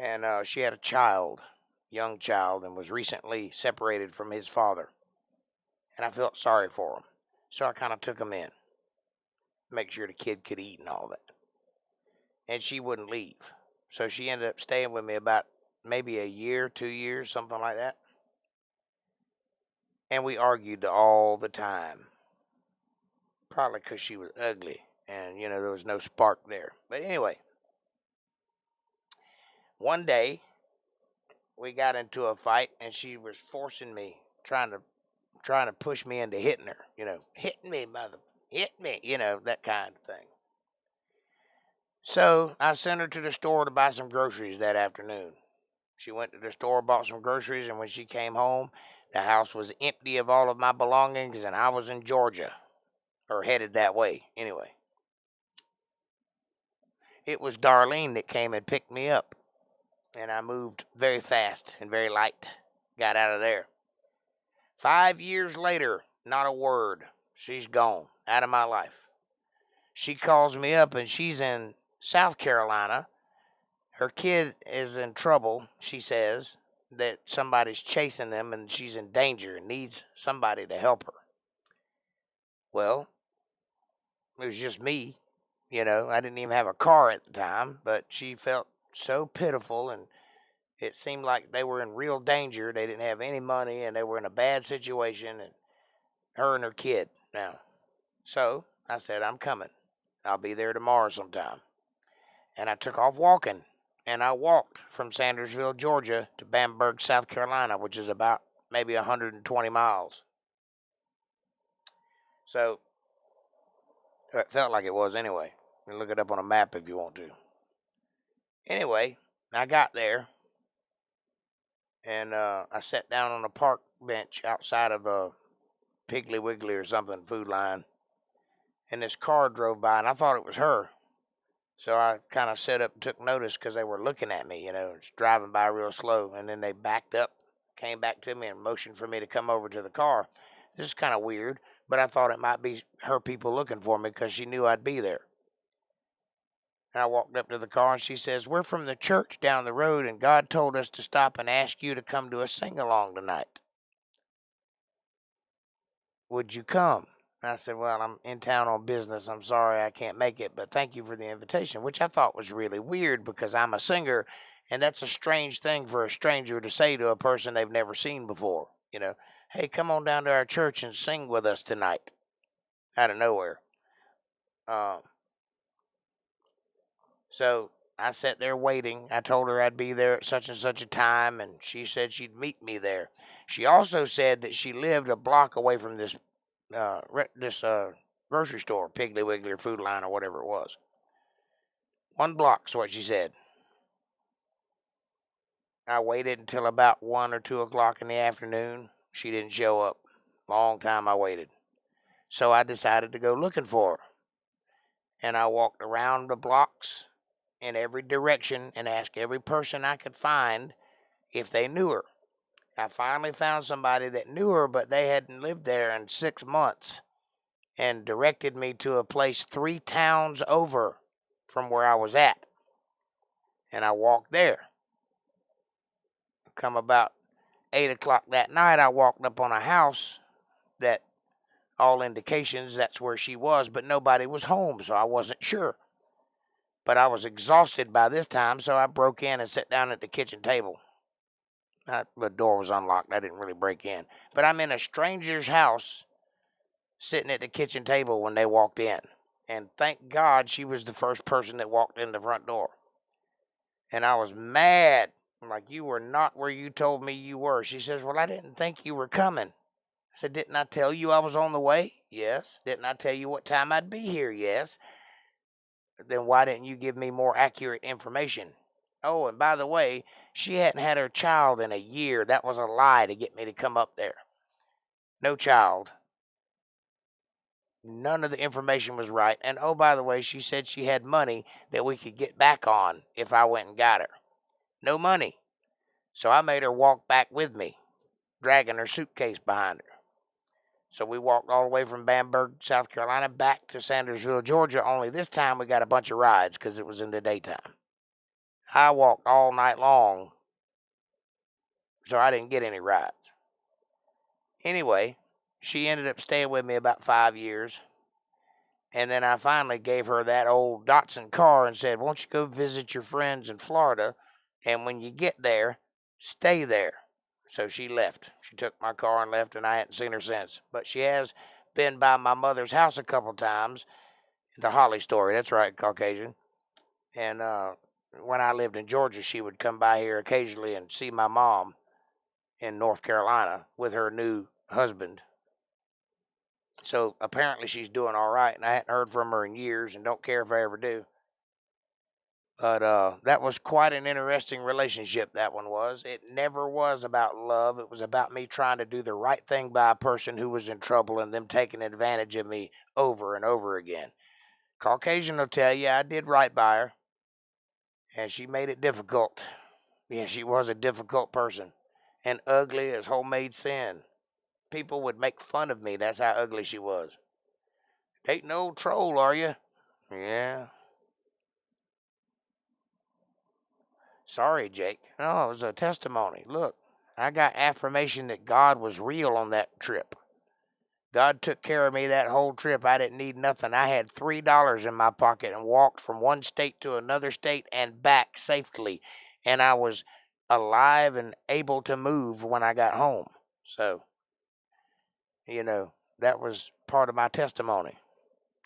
And she had a child, young child, and was recently separated from his father. And I felt sorry for him. So I kind of took him in, make sure the kid could eat and all that. And she wouldn't leave. So she ended up staying with me about maybe a year, 2 years, something like that. And we argued all the time. Probably because she was ugly and, there was no spark there. But anyway, one day we got into a fight and she was forcing me, trying to push me into hitting her, hit me, hit me, that kind of thing. So I sent her to the store to buy some groceries that afternoon. She went to the store, bought some groceries, and when she came home, the house was empty of all of my belongings, and I was in Georgia, or headed that way. Anyway, it was Darlene that came and picked me up, and I moved very fast and very light. Got out of there. 5 years later, not a word. She's gone, out of my life. She calls me up, and she's in South Carolina. Her kid is in trouble, she says, that somebody's chasing them and she's in danger and needs somebody to help her. Well, it was just me, I didn't even have a car at the time, but she felt so pitiful and it seemed like they were in real danger. They didn't have any money and they were in a bad situation, and her and her kid now. So I said, I'm coming. I'll be there tomorrow sometime. And I took off walking. And I walked from Sandersville, Georgia to Bamberg, South Carolina, which is about maybe 120 miles. So it felt like it was anyway. You can look it up on a map if you want to. Anyway, I got there. And I sat down on a park bench outside of a Piggly Wiggly or something, Food Line. And this car drove by, and I thought it was her. So I kind of sat up and took notice because they were looking at me, it's driving by real slow. And then they backed up, came back to me, and motioned for me to come over to the car. This is kind of weird, but I thought it might be her people looking for me because she knew I'd be there. And I walked up to the car, and she says, we're from the church down the road, and God told us to stop and ask you to come to a sing-along tonight. Would you come? I said, well, I'm in town on business. I'm sorry I can't make it, but thank you for the invitation, which I thought was really weird because I'm a singer, and that's a strange thing for a stranger to say to a person they've never seen before. Hey, come on down to our church and sing with us tonight, out of nowhere. So I sat there waiting. I told her I'd be there at such and such a time, and she said she'd meet me there. She also said that she lived a block away from this grocery store, Piggly Wiggly or Food Line or whatever it was. 1 block's what she said. I waited until about 1 or 2 o'clock in the afternoon. She didn't show up. Long time I waited. So I decided to go looking for her. And I walked around the blocks in every direction and asked every person I could find if they knew her. I finally found somebody that knew her, but they hadn't lived there in 6 months, and directed me to a place 3 towns over from where I was at. And I walked there. Come about 8 o'clock that night, I walked up on a house that all indications that's where she was, but nobody was home, so I wasn't sure. But I was exhausted by this time, so I broke in and sat down at the kitchen table. The door was unlocked. I didn't really break in. But I'm in a stranger's house sitting at the kitchen table when they walked in. And thank God she was the first person that walked in the front door. And I was mad. I'm like, you were not where you told me you were. She says, well, I didn't think you were coming. I said, didn't I tell you I was on the way? Yes. Didn't I tell you what time I'd be here? Yes. Then why didn't you give me more accurate information? Oh, and by the way, she hadn't had her child in a year. That was a lie to get me to come up there. No child. None of the information was right. And oh, by the way, she said she had money that we could get back on if I went and got her. No money. So I made her walk back with me, dragging her suitcase behind her. So we walked all the way from Bamberg, South Carolina, back to Sandersville, Georgia, only this time we got a bunch of rides because it was in the daytime. I walked all night long, so I didn't get any rides. Anyway, she ended up staying with me about 5 years. And then I finally gave her that old Datsun car and said, won't you go visit your friends in Florida? And when you get there, stay there. So she left. She took my car and left, and I hadn't seen her since. But she has been by my mother's house a couple times. The Holly story. That's right, Caucasian. And when I lived in Georgia, she would come by here occasionally and see my mom in North Carolina with her new husband. So apparently she's doing all right, and I hadn't heard from her in years and don't care if I ever do. But that was quite an interesting relationship, that one was. It never was about love. It was about me trying to do the right thing by a person who was in trouble and them taking advantage of me over and over again. Caucasian will tell you I did right by her, and she made it difficult. Yeah, she was a difficult person, and ugly as homemade sin. People would make fun of me. That's how ugly she was. Ain't no old troll, are you? Yeah. Sorry, Jake. No, it was a testimony. Look, I got affirmation that God was real on that trip. God took care of me that whole trip. I didn't need nothing. I had $3 in my pocket and walked from one state to another state and back safely. And I was alive and able to move when I got home. So, that was part of my testimony.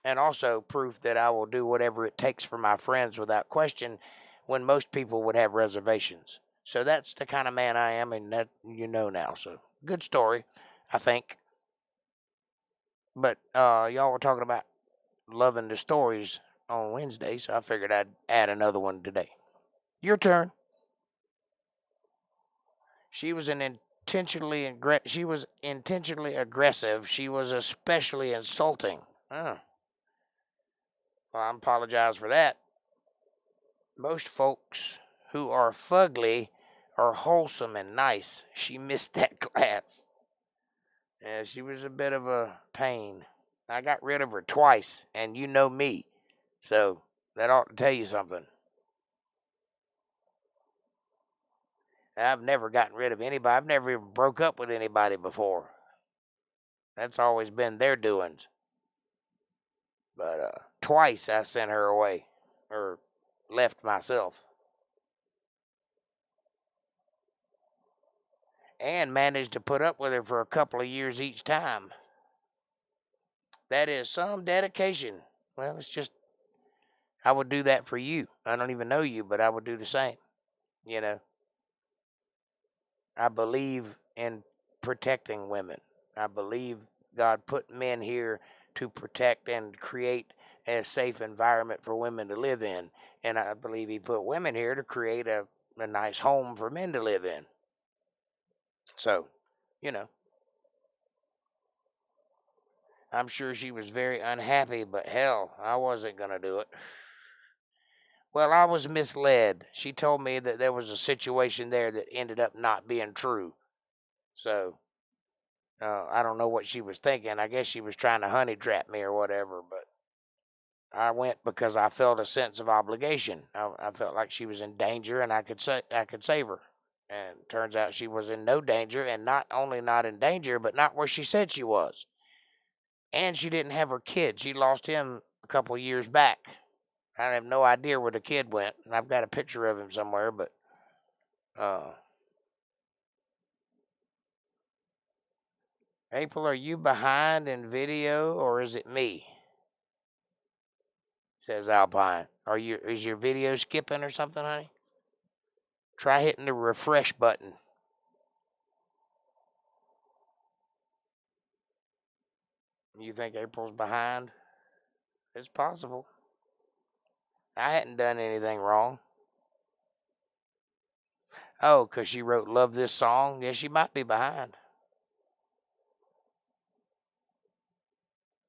And also proof that I will do whatever it takes for my friends without question when most people would have reservations. So that's the kind of man I am, and that now. So good story, I think. But y'all were talking about loving the stories on Wednesday, so I figured I'd add another one today. Your turn. She was she was intentionally aggressive. She was especially insulting. Oh. Well, I apologize for that. Most folks who are fugly are wholesome and nice. She missed that class. Yeah, she was a bit of a pain. I got rid of her twice, and you know me. So that ought to tell you something. I've never gotten rid of anybody. I've never even broke up with anybody before. That's always been their doings. But twice I sent her away, or left myself. And managed to put up with her for a couple of years each time. That is some dedication. Well, it's just, I would do that for you. I don't even know you, but I would do the same. I believe in protecting women. I believe God put men here to protect and create a safe environment for women to live in. And I believe He put women here to create a nice home for men to live in. So, I'm sure she was very unhappy, but hell, I wasn't going to do it. Well, I was misled. She told me that there was a situation there that ended up not being true. So, I don't know what she was thinking. I guess she was trying to honey trap me or whatever, but I went because I felt a sense of obligation. I felt like she was in danger and I could save her. And turns out she was in no danger, and not only not in danger, but not where she said she was. And she didn't have her kid. She lost him a couple years back. I have no idea where the kid went. And I've got a picture of him somewhere, but April, are you behind in video or is it me? Says Alpine. Is your video skipping or something, honey? Try hitting the refresh button. You think April's behind? It's possible. I hadn't done anything wrong. Oh, because she wrote Love This Song? Yeah, she might be behind.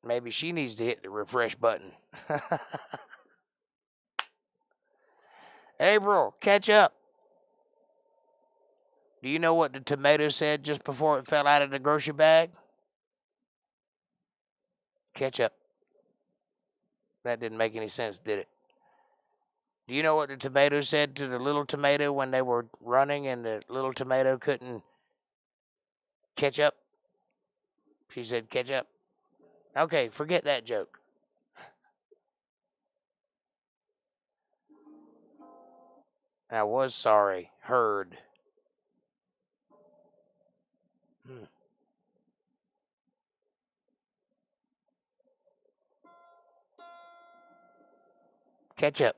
Maybe she needs to hit the refresh button. April, catch up. Do you know what the tomato said just before it fell out of the grocery bag? Catch up. That didn't make any sense, did it? Do you know what the tomato said to the little tomato when they were running and the little tomato couldn't catch up? She said, catch up. Okay, forget that joke. I was sorry. Heard. Catch up.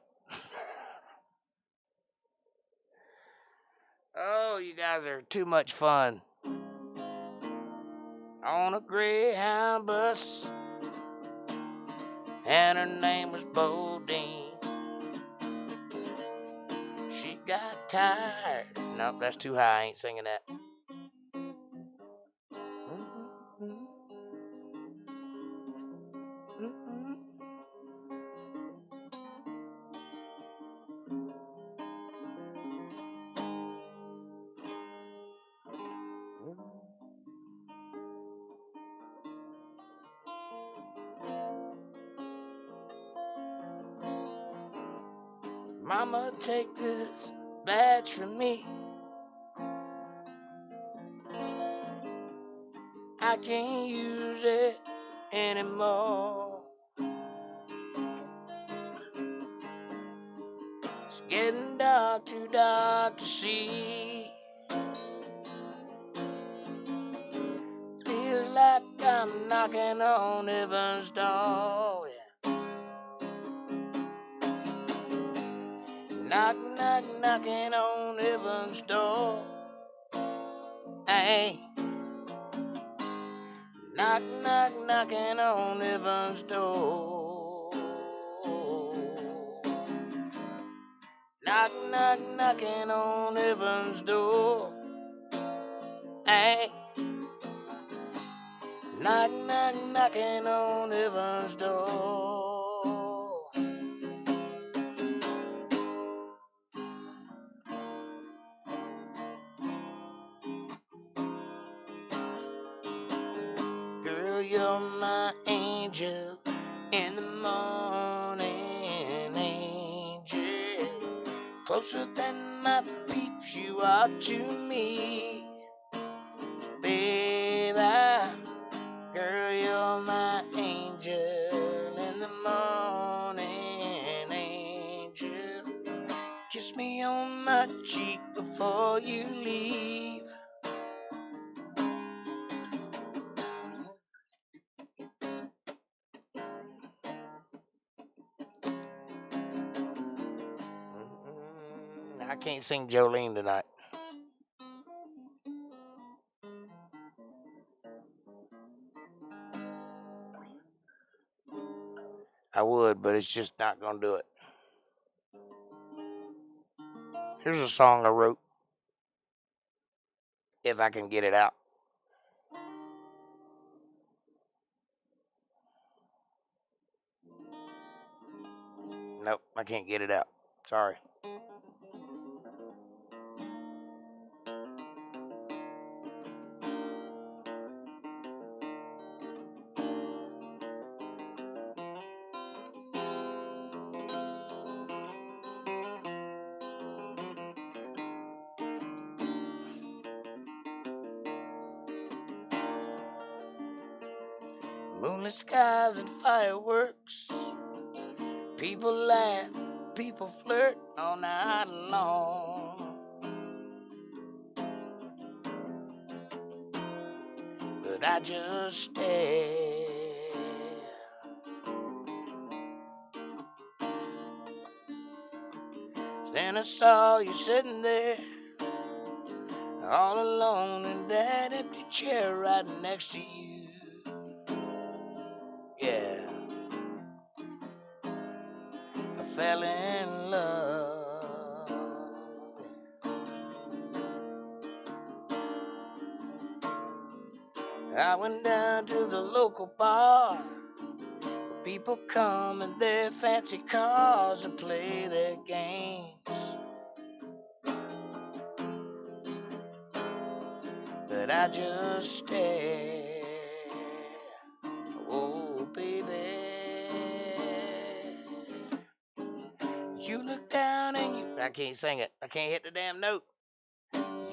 Oh, you guys are too much fun. On a Greyhound bus, and her name was Bodine. She got tired. Nope, that's too high. I ain't singing that. Mama, take this badge from me. I can't use it anymore. It's getting dark, too dark to see. Feels like I'm knocking on heaven's door. Yeah. Knock, knock, knocking on heaven's door. Hey. Knock, knock, knocking on heaven's door. Knock, knock, knocking on heaven's door. Hey. Knock, knock, knocking on heaven's door. Girl, you're my angel in the morning, angel. Closer than my peeps, you are to me, baby. Girl, you're my angel in the morning, angel. Kiss me on my cheek before you leave. I can't sing Jolene tonight. I would, but it's just not going to do it. Here's a song I wrote, if I can get it out. Nope, I can't get it out. Sorry. Moonlit skies and fireworks. People laugh, people flirt all night long. But I just stare. Then I saw you sitting there, all alone in that empty chair right next to you. Yeah, I fell in love. I went down to the local bar. People come in their fancy cars and play their games. But I just stare. Oh, baby. You looked I can't sing it. I can't hit the damn note.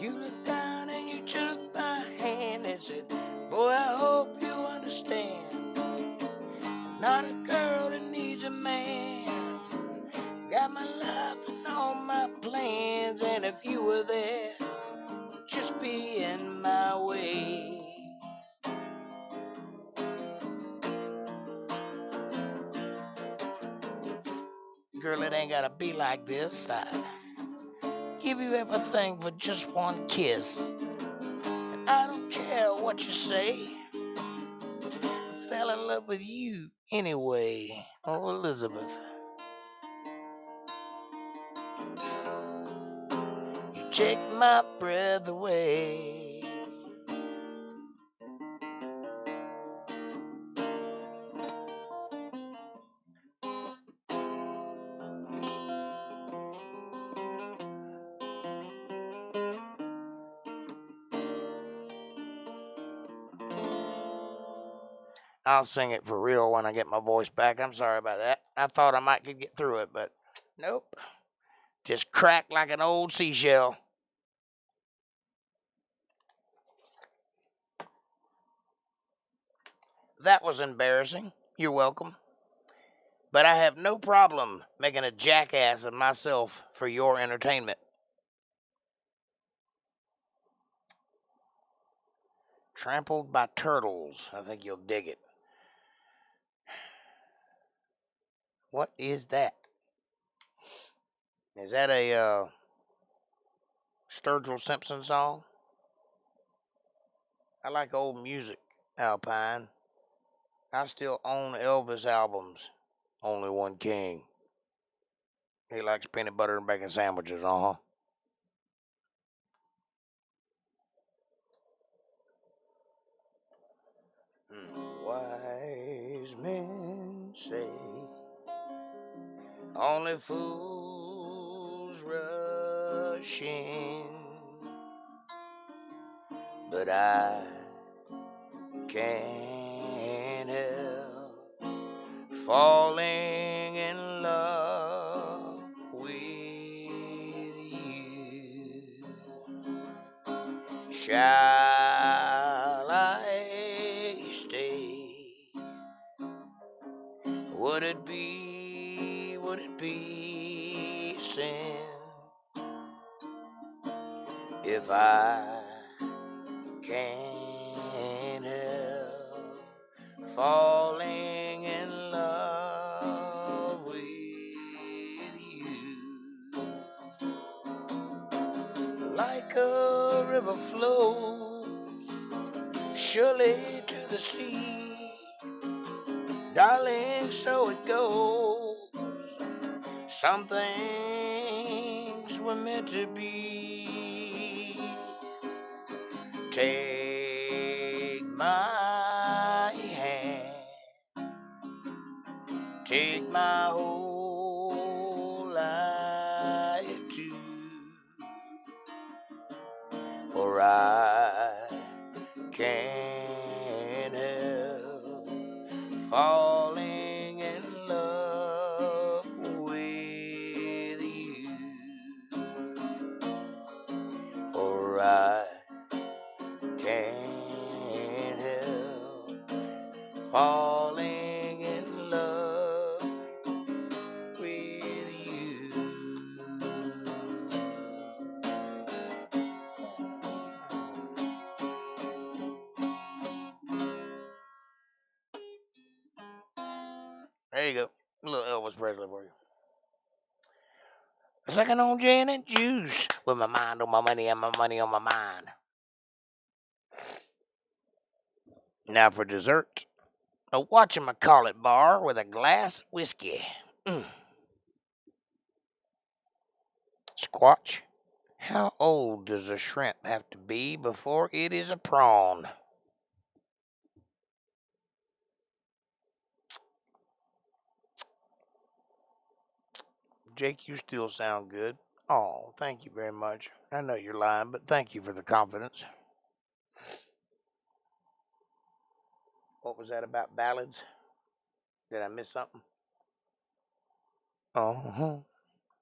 You looked down and you took my hand and said, boy, I hope you understand. I'm not a girl that needs a man. Got my life and all my plans, and if you were there, just be in my way. Girl, it ain't gotta be like this. I'd give you everything for just one kiss. And I don't care what you say. I fell in love with you anyway. Oh, Elizabeth. You take my breath away. I'll sing it for real when I get my voice back. I'm sorry about that. I thought I might could get through it, but nope. Just cracked like an old seashell. That was embarrassing. You're welcome. But I have no problem making a jackass of myself for your entertainment. Trampled by turtles. I think you'll dig it. What is that? Is that a Sturgill Simpson song? I like old music, Alpine. I still own Elvis albums. Only One King. He likes peanut butter and bacon sandwiches, Wise men say only fools rush in, but I can't help falling in love with you. Shall I stay? Would it be sin if I can't help falling in love with you? Like a river flows surely to the sea, darling, so it goes. Some things were meant to be. Take my hand, take my whole life too, for I can't help falling in love with you, for I can't help falling in love with you. There you go. A little Elvis Presley for you. Second on gin and juice, with my mind on my money and my money on my mind. Now for dessert, a whatchamacallit bar with a glass of whiskey. Squatch. How old does a shrimp have to be before it is a prawn? Jake, you still sound good. Oh, thank you very much. I know you're lying, but thank you for the confidence. What was that about ballads? Did I miss something? Uh-huh.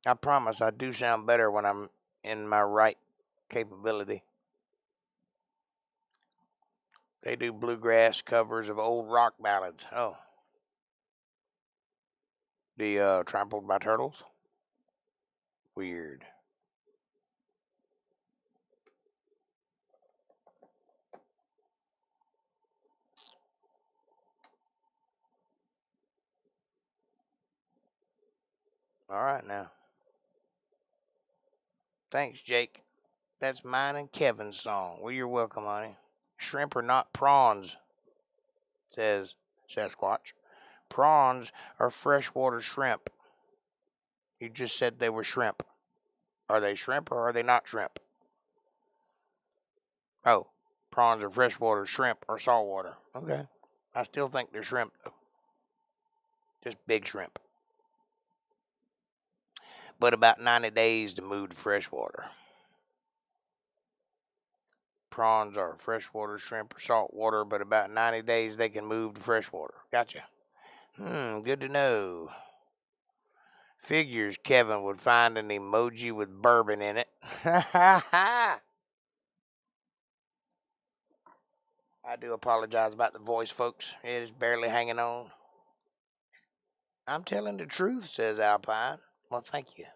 I promise I do sound better when I'm in my right capability. They do bluegrass covers of old rock ballads. Oh. The Trampled by Turtles? Weird. All right now. Thanks, Jake. That's mine and Kevin's song. Well, you're welcome, honey. Shrimp are not prawns, says Sasquatch. Prawns are freshwater shrimp. You just said they were shrimp. Are they shrimp or are they not shrimp? Oh, prawns are freshwater shrimp or saltwater. Okay. I still think they're shrimp, though. Just big shrimp. But about 90 days to move to freshwater. Prawns are freshwater shrimp or saltwater, but about 90 days they can move to freshwater. Gotcha. Good to know. Figures Kevin would find an emoji with bourbon in it. I do apologize about the voice, folks. It is barely hanging on. I'm telling the truth, says Alpine. Well, thank you.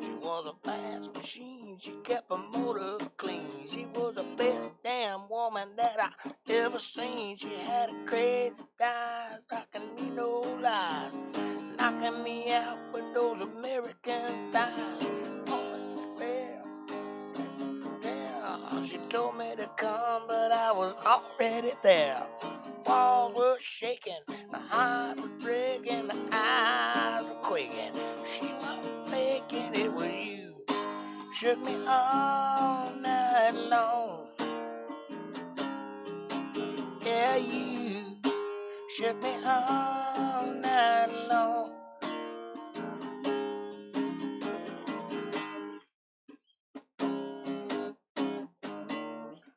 She was a fast machine. She kept her motor clean. She was the best damn woman that I ever seen. She had a crazy eyes, rocking me no lies, knocking me out with those American thighs. Oh, well, yeah. She told me to come, but I was already there. Walls were shaking, the heart was breaking, the eyes were quaking. She wasn't faking, it was you. Shook me all night long. Yeah, you shook me all night long.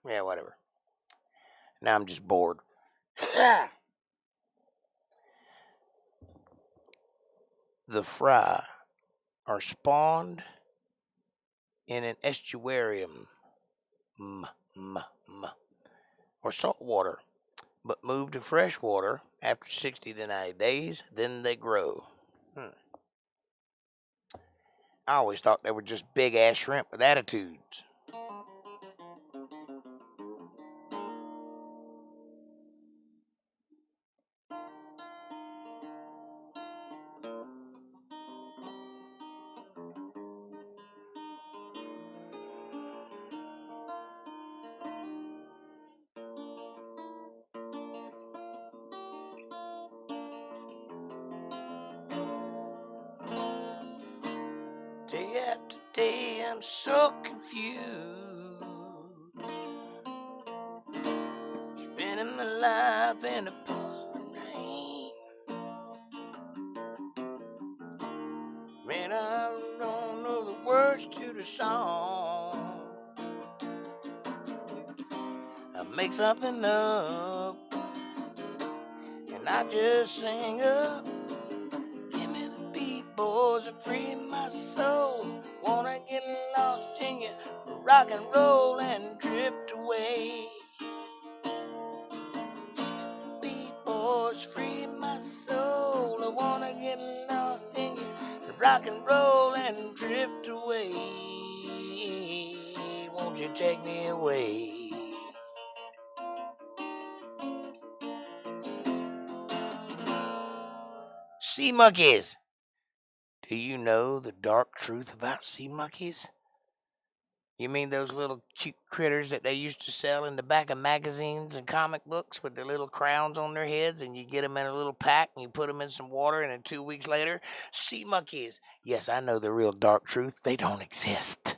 Yeah, whatever. Now I'm just bored. The fry are spawned in an estuarium or salt water, but move to fresh water after 60 to 90 days, then they grow. I always thought they were just big-ass shrimp with attitudes. Day after day, I'm so confused. Spending my life in the pouring rain. Man, I don't know the words to the song. I make something up, and I just sing up. Give me the beat, boys, to free my soul. Wanna get lost in you, rock and roll and drift away. Beat, boys, free my soul. I wanna get lost in you, rock and roll and drift away. Won't you take me away? Sea monkeys. Do you know the dark truth about sea monkeys? You mean those little cute critters that they used to sell in the back of magazines and comic books with their little crowns on their heads, and you get them in a little pack and you put them in some water, and then 2 weeks later, sea monkeys. Yes, I know the real dark truth. They don't exist.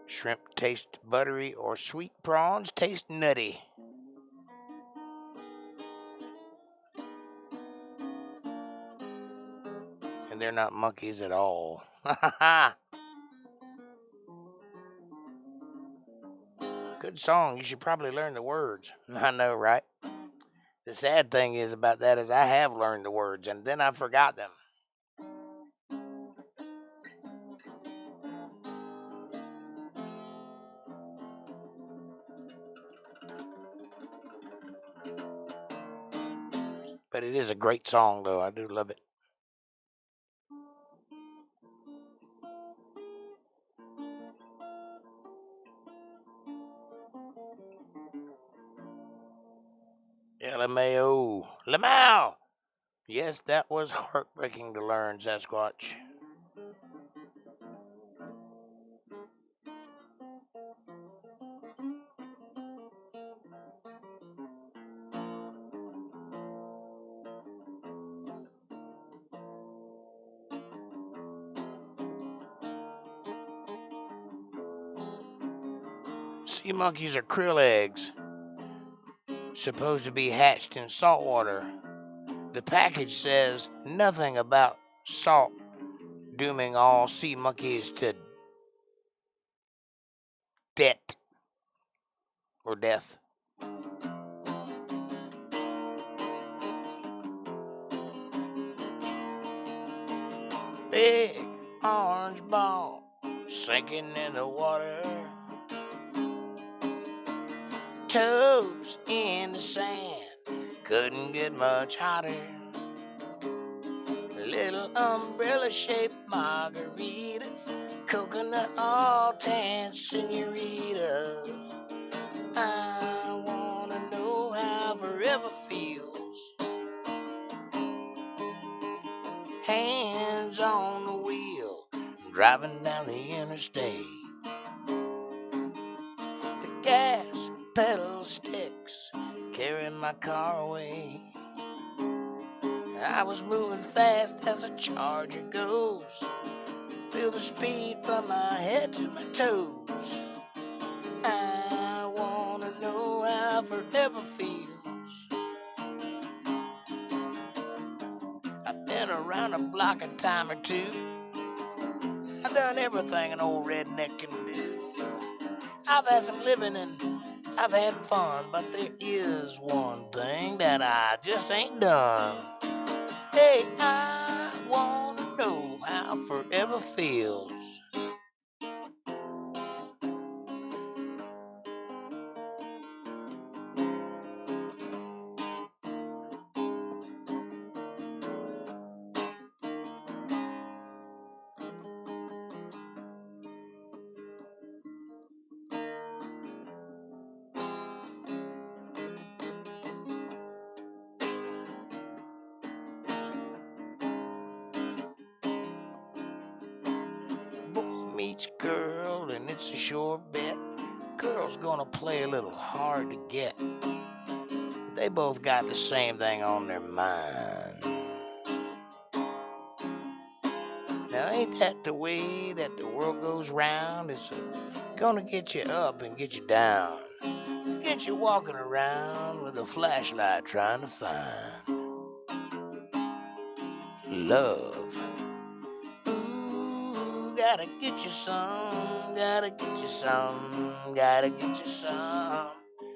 Shrimp taste buttery or sweet, prawns taste nutty. And they're not monkeys at all. Good song. You should probably learn the words. I know, right? The sad thing is about that is I have learned the words and then I forgot them. But it is a great song, though. I do love it. LMAO. Lamau! Yes, that was heartbreaking to learn, Sasquatch. Sea monkeys are krill eggs, supposed to be hatched in salt water. The package says nothing about salt dooming all sea monkeys to death or death. Big orange ball sinking in the water. Toes in the sand, couldn't get much hotter. Little umbrella-shaped margaritas, coconut all tan senoritas. I wanna know how forever feels. Hands on the wheel, driving down the interstate. The gas pedal sticks, carrying my car away. I was moving fast as a charger goes. Feel the speed from my head to my toes. I wanna know how forever feels. I've been around the block a time or two. I've done everything an old redneck can do. I've had some living and I've had fun, but there is one thing that I just ain't done. Hey, I wanna know how forever feels. Meets girl, and it's a sure bet. Girl's gonna play a little hard to get. They both got the same thing on their mind. Now, ain't that the way that the world goes round? It's gonna get you up and get you down. Get you walking around with a flashlight trying to find love. Gotta get you some, gotta get you some, gotta get you some.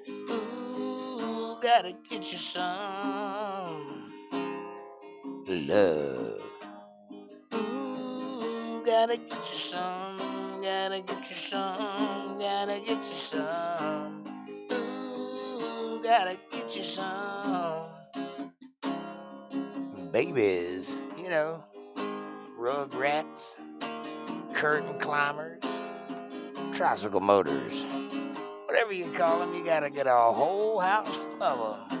Ooh, gotta get you some love. Ooh, gotta get you some, gotta get you some, gotta get you some. Ooh, gotta get you some. Babies, you know, rugrats, curtain climbers, tricycle motors. whatever you call them, you gotta get a whole house full of them.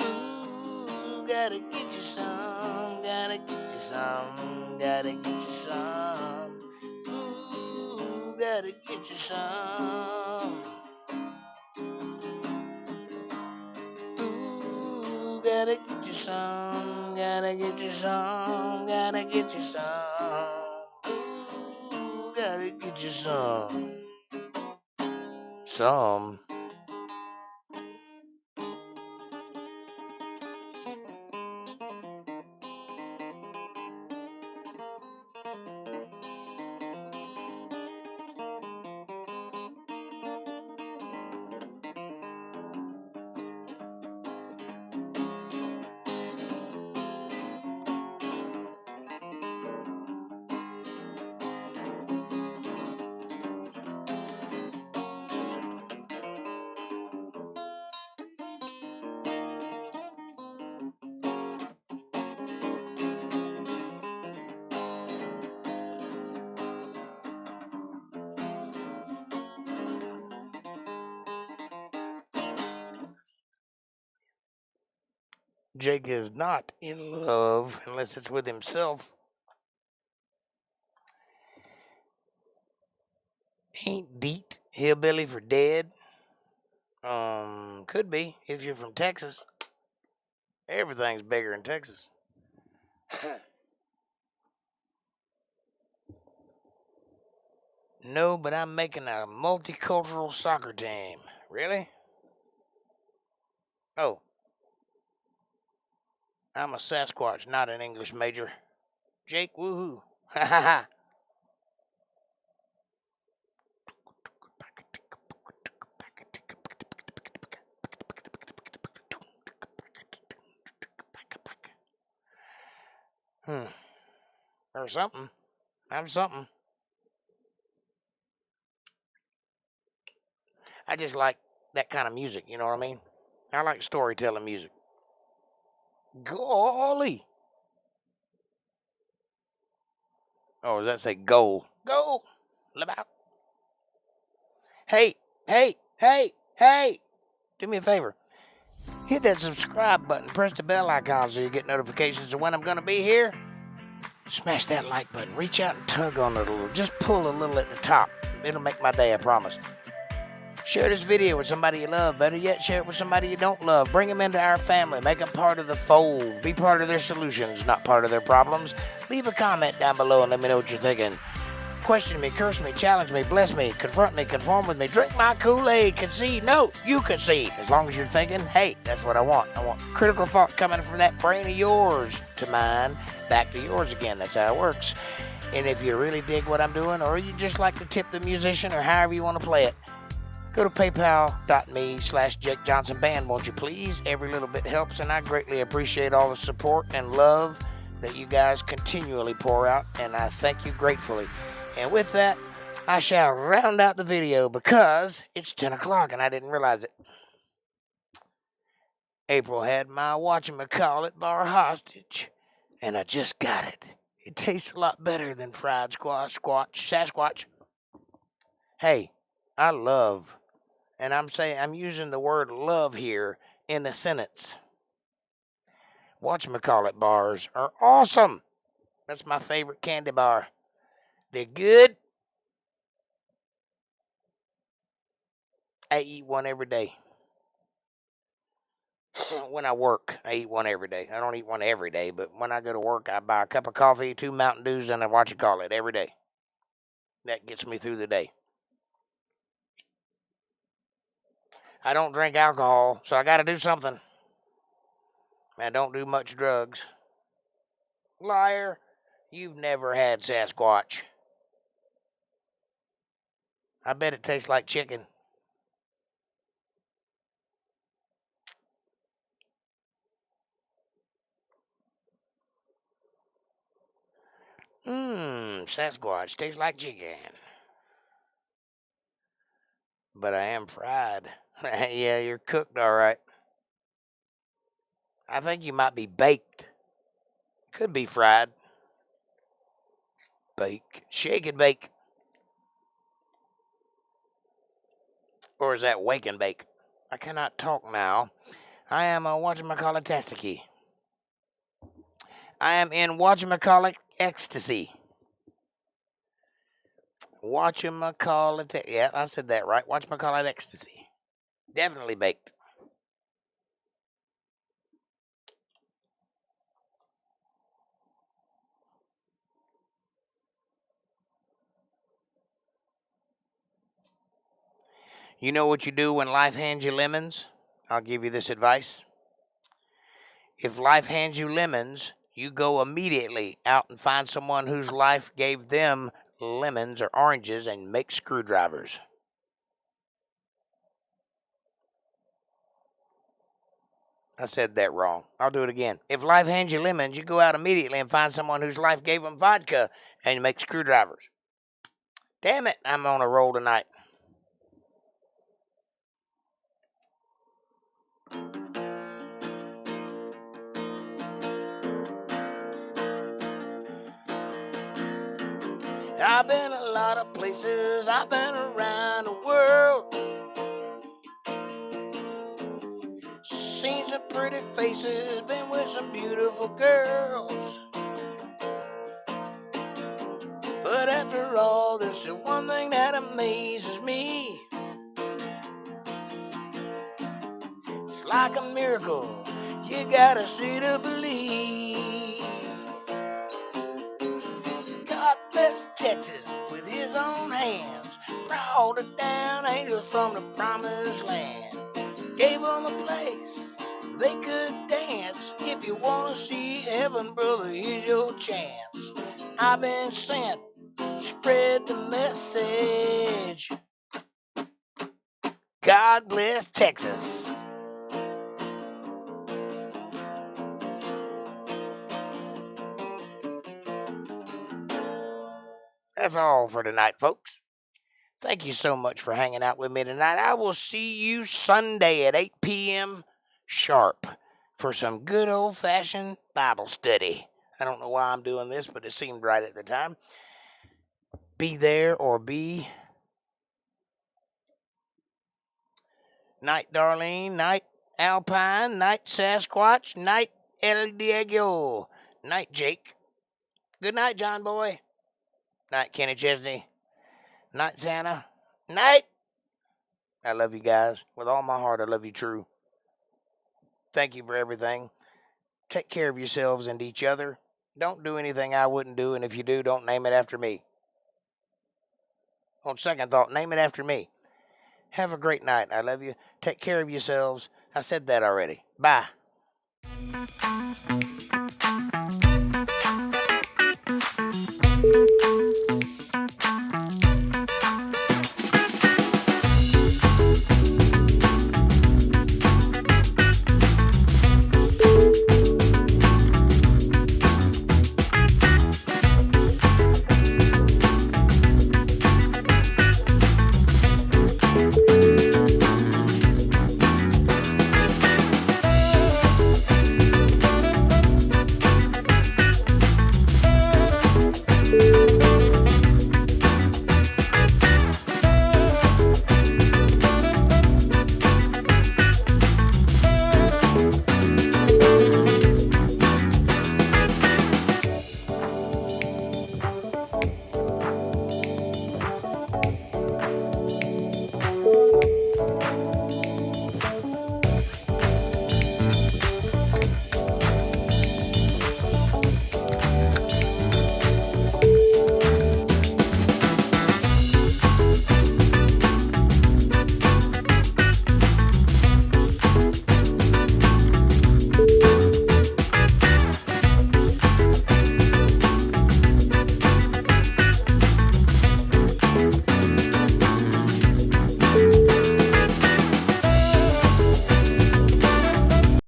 Ooh, gotta get you some, gotta get you some, gotta get you some. Ooh, gotta get you some. Ooh, gotta get you some, gotta get you some, gotta get you some. Ooh, gotta get you some. Some. Jake is not in love unless it's with himself. Ain't Deet hillbilly for dead? Could be if you're from Texas. Everything's bigger in Texas. No, but I'm making a multicultural soccer team. Really? Oh. I'm a Sasquatch, not an English major. Jake, woohoo. Ha ha ha. Or something. I'm something. I just like that kind of music, you know what I mean? I like storytelling music. Golly. Oh, does that say goal? Go. About. Hey, hey, hey, hey. Do me a favor. Hit that subscribe button. Press the bell icon so you get notifications of when I'm going to be here. Smash that like button. Reach out and tug on it a little. Just pull a little at the top. It'll make my day, I promise. Share this video with somebody you love. Better yet, share it with somebody you don't love. Bring them into our family. Make them part of the fold. Be part of their solutions, not part of their problems. Leave a comment down below and let me know what you're thinking. Question me, curse me, challenge me, bless me, confront me, conform with me, drink my Kool-Aid, concede. No, you concede. As long as you're thinking, hey, that's what I want. I want critical thought coming from that brain of yours to mine, back to yours again. That's how it works. And if you really dig what I'm doing, or you just like to tip the musician, or however you want to play it, go to paypal.me/Jake Johnson Band, won't you please? Every little bit helps, and I greatly appreciate all the support and love that you guys continually pour out, and I thank you gratefully. And with that, I shall round out the video because it's 10 o'clock and I didn't realize it. April had my whatchamacallit bar hostage, and I just got it. It tastes a lot better than fried Sasquatch. Hey, I love, and I'm using the word love here in a sentence. Whatchamacallit bars are awesome. That's my favorite candy bar. They're good. I eat one every day. When I work, I eat one every day. I don't eat one every day, but when I go to work, I buy a cup of coffee, 2 Mountain Dews, and a whatchamacallit every day. That gets me through the day. I don't drink alcohol, so I got to do something. I don't do much drugs. Liar, you've never had Sasquatch. I bet it tastes like chicken. Sasquatch tastes like chicken. But I am fried. Yeah, you're cooked all right. I think you might be baked. Could be fried. Bake. Shake and bake. Or is that wake and bake? I cannot talk now. I am a whatchamacallit-tastic. I am in whatchamacallit ecstasy. Whatchamacallit. Yeah, I said that right. Whatchamacallit ecstasy. Definitely baked. You know what you do when life hands you lemons? I'll give you this advice. If life hands you lemons, you go immediately out and find someone whose life gave them lemons or oranges and make screwdrivers. I said that wrong. I'll do it again. If life hands you lemons, you go out immediately and find someone whose life gave them vodka and make screwdrivers. Damn it, I'm on a roll tonight. I've been a lot of places, I've been around the world. Seen some pretty faces, been with some beautiful girls. But after all, there's the one thing that amazes me. It's like a miracle, you gotta see to believe. God bless Texas with his own hands, brought it down angels from the promised land. Gave them a place they could dance. If you want to see heaven, brother, here's your chance. I've been sent, spread the message. God bless Texas. That's all for tonight, folks. Thank you so much for hanging out with me tonight. I will see you Sunday at 8 p.m. sharp for some good old-fashioned Bible study. I don't know why I'm doing this, but it seemed right at the time. Be there or be. Night, Darlene. Night, Alpine. Night, Sasquatch. Night, El Diego. Night, Jake. Good night, John Boy. Night, Kenny Chesney. Night, Santa. Night. I love you guys. With all my heart, I love you true. Thank you for everything. Take care of yourselves and each other. Don't do anything I wouldn't do, and if you do, don't name it after me. On second thought, name it after me. Have a great night. I love you. Take care of yourselves. I said that already. Bye.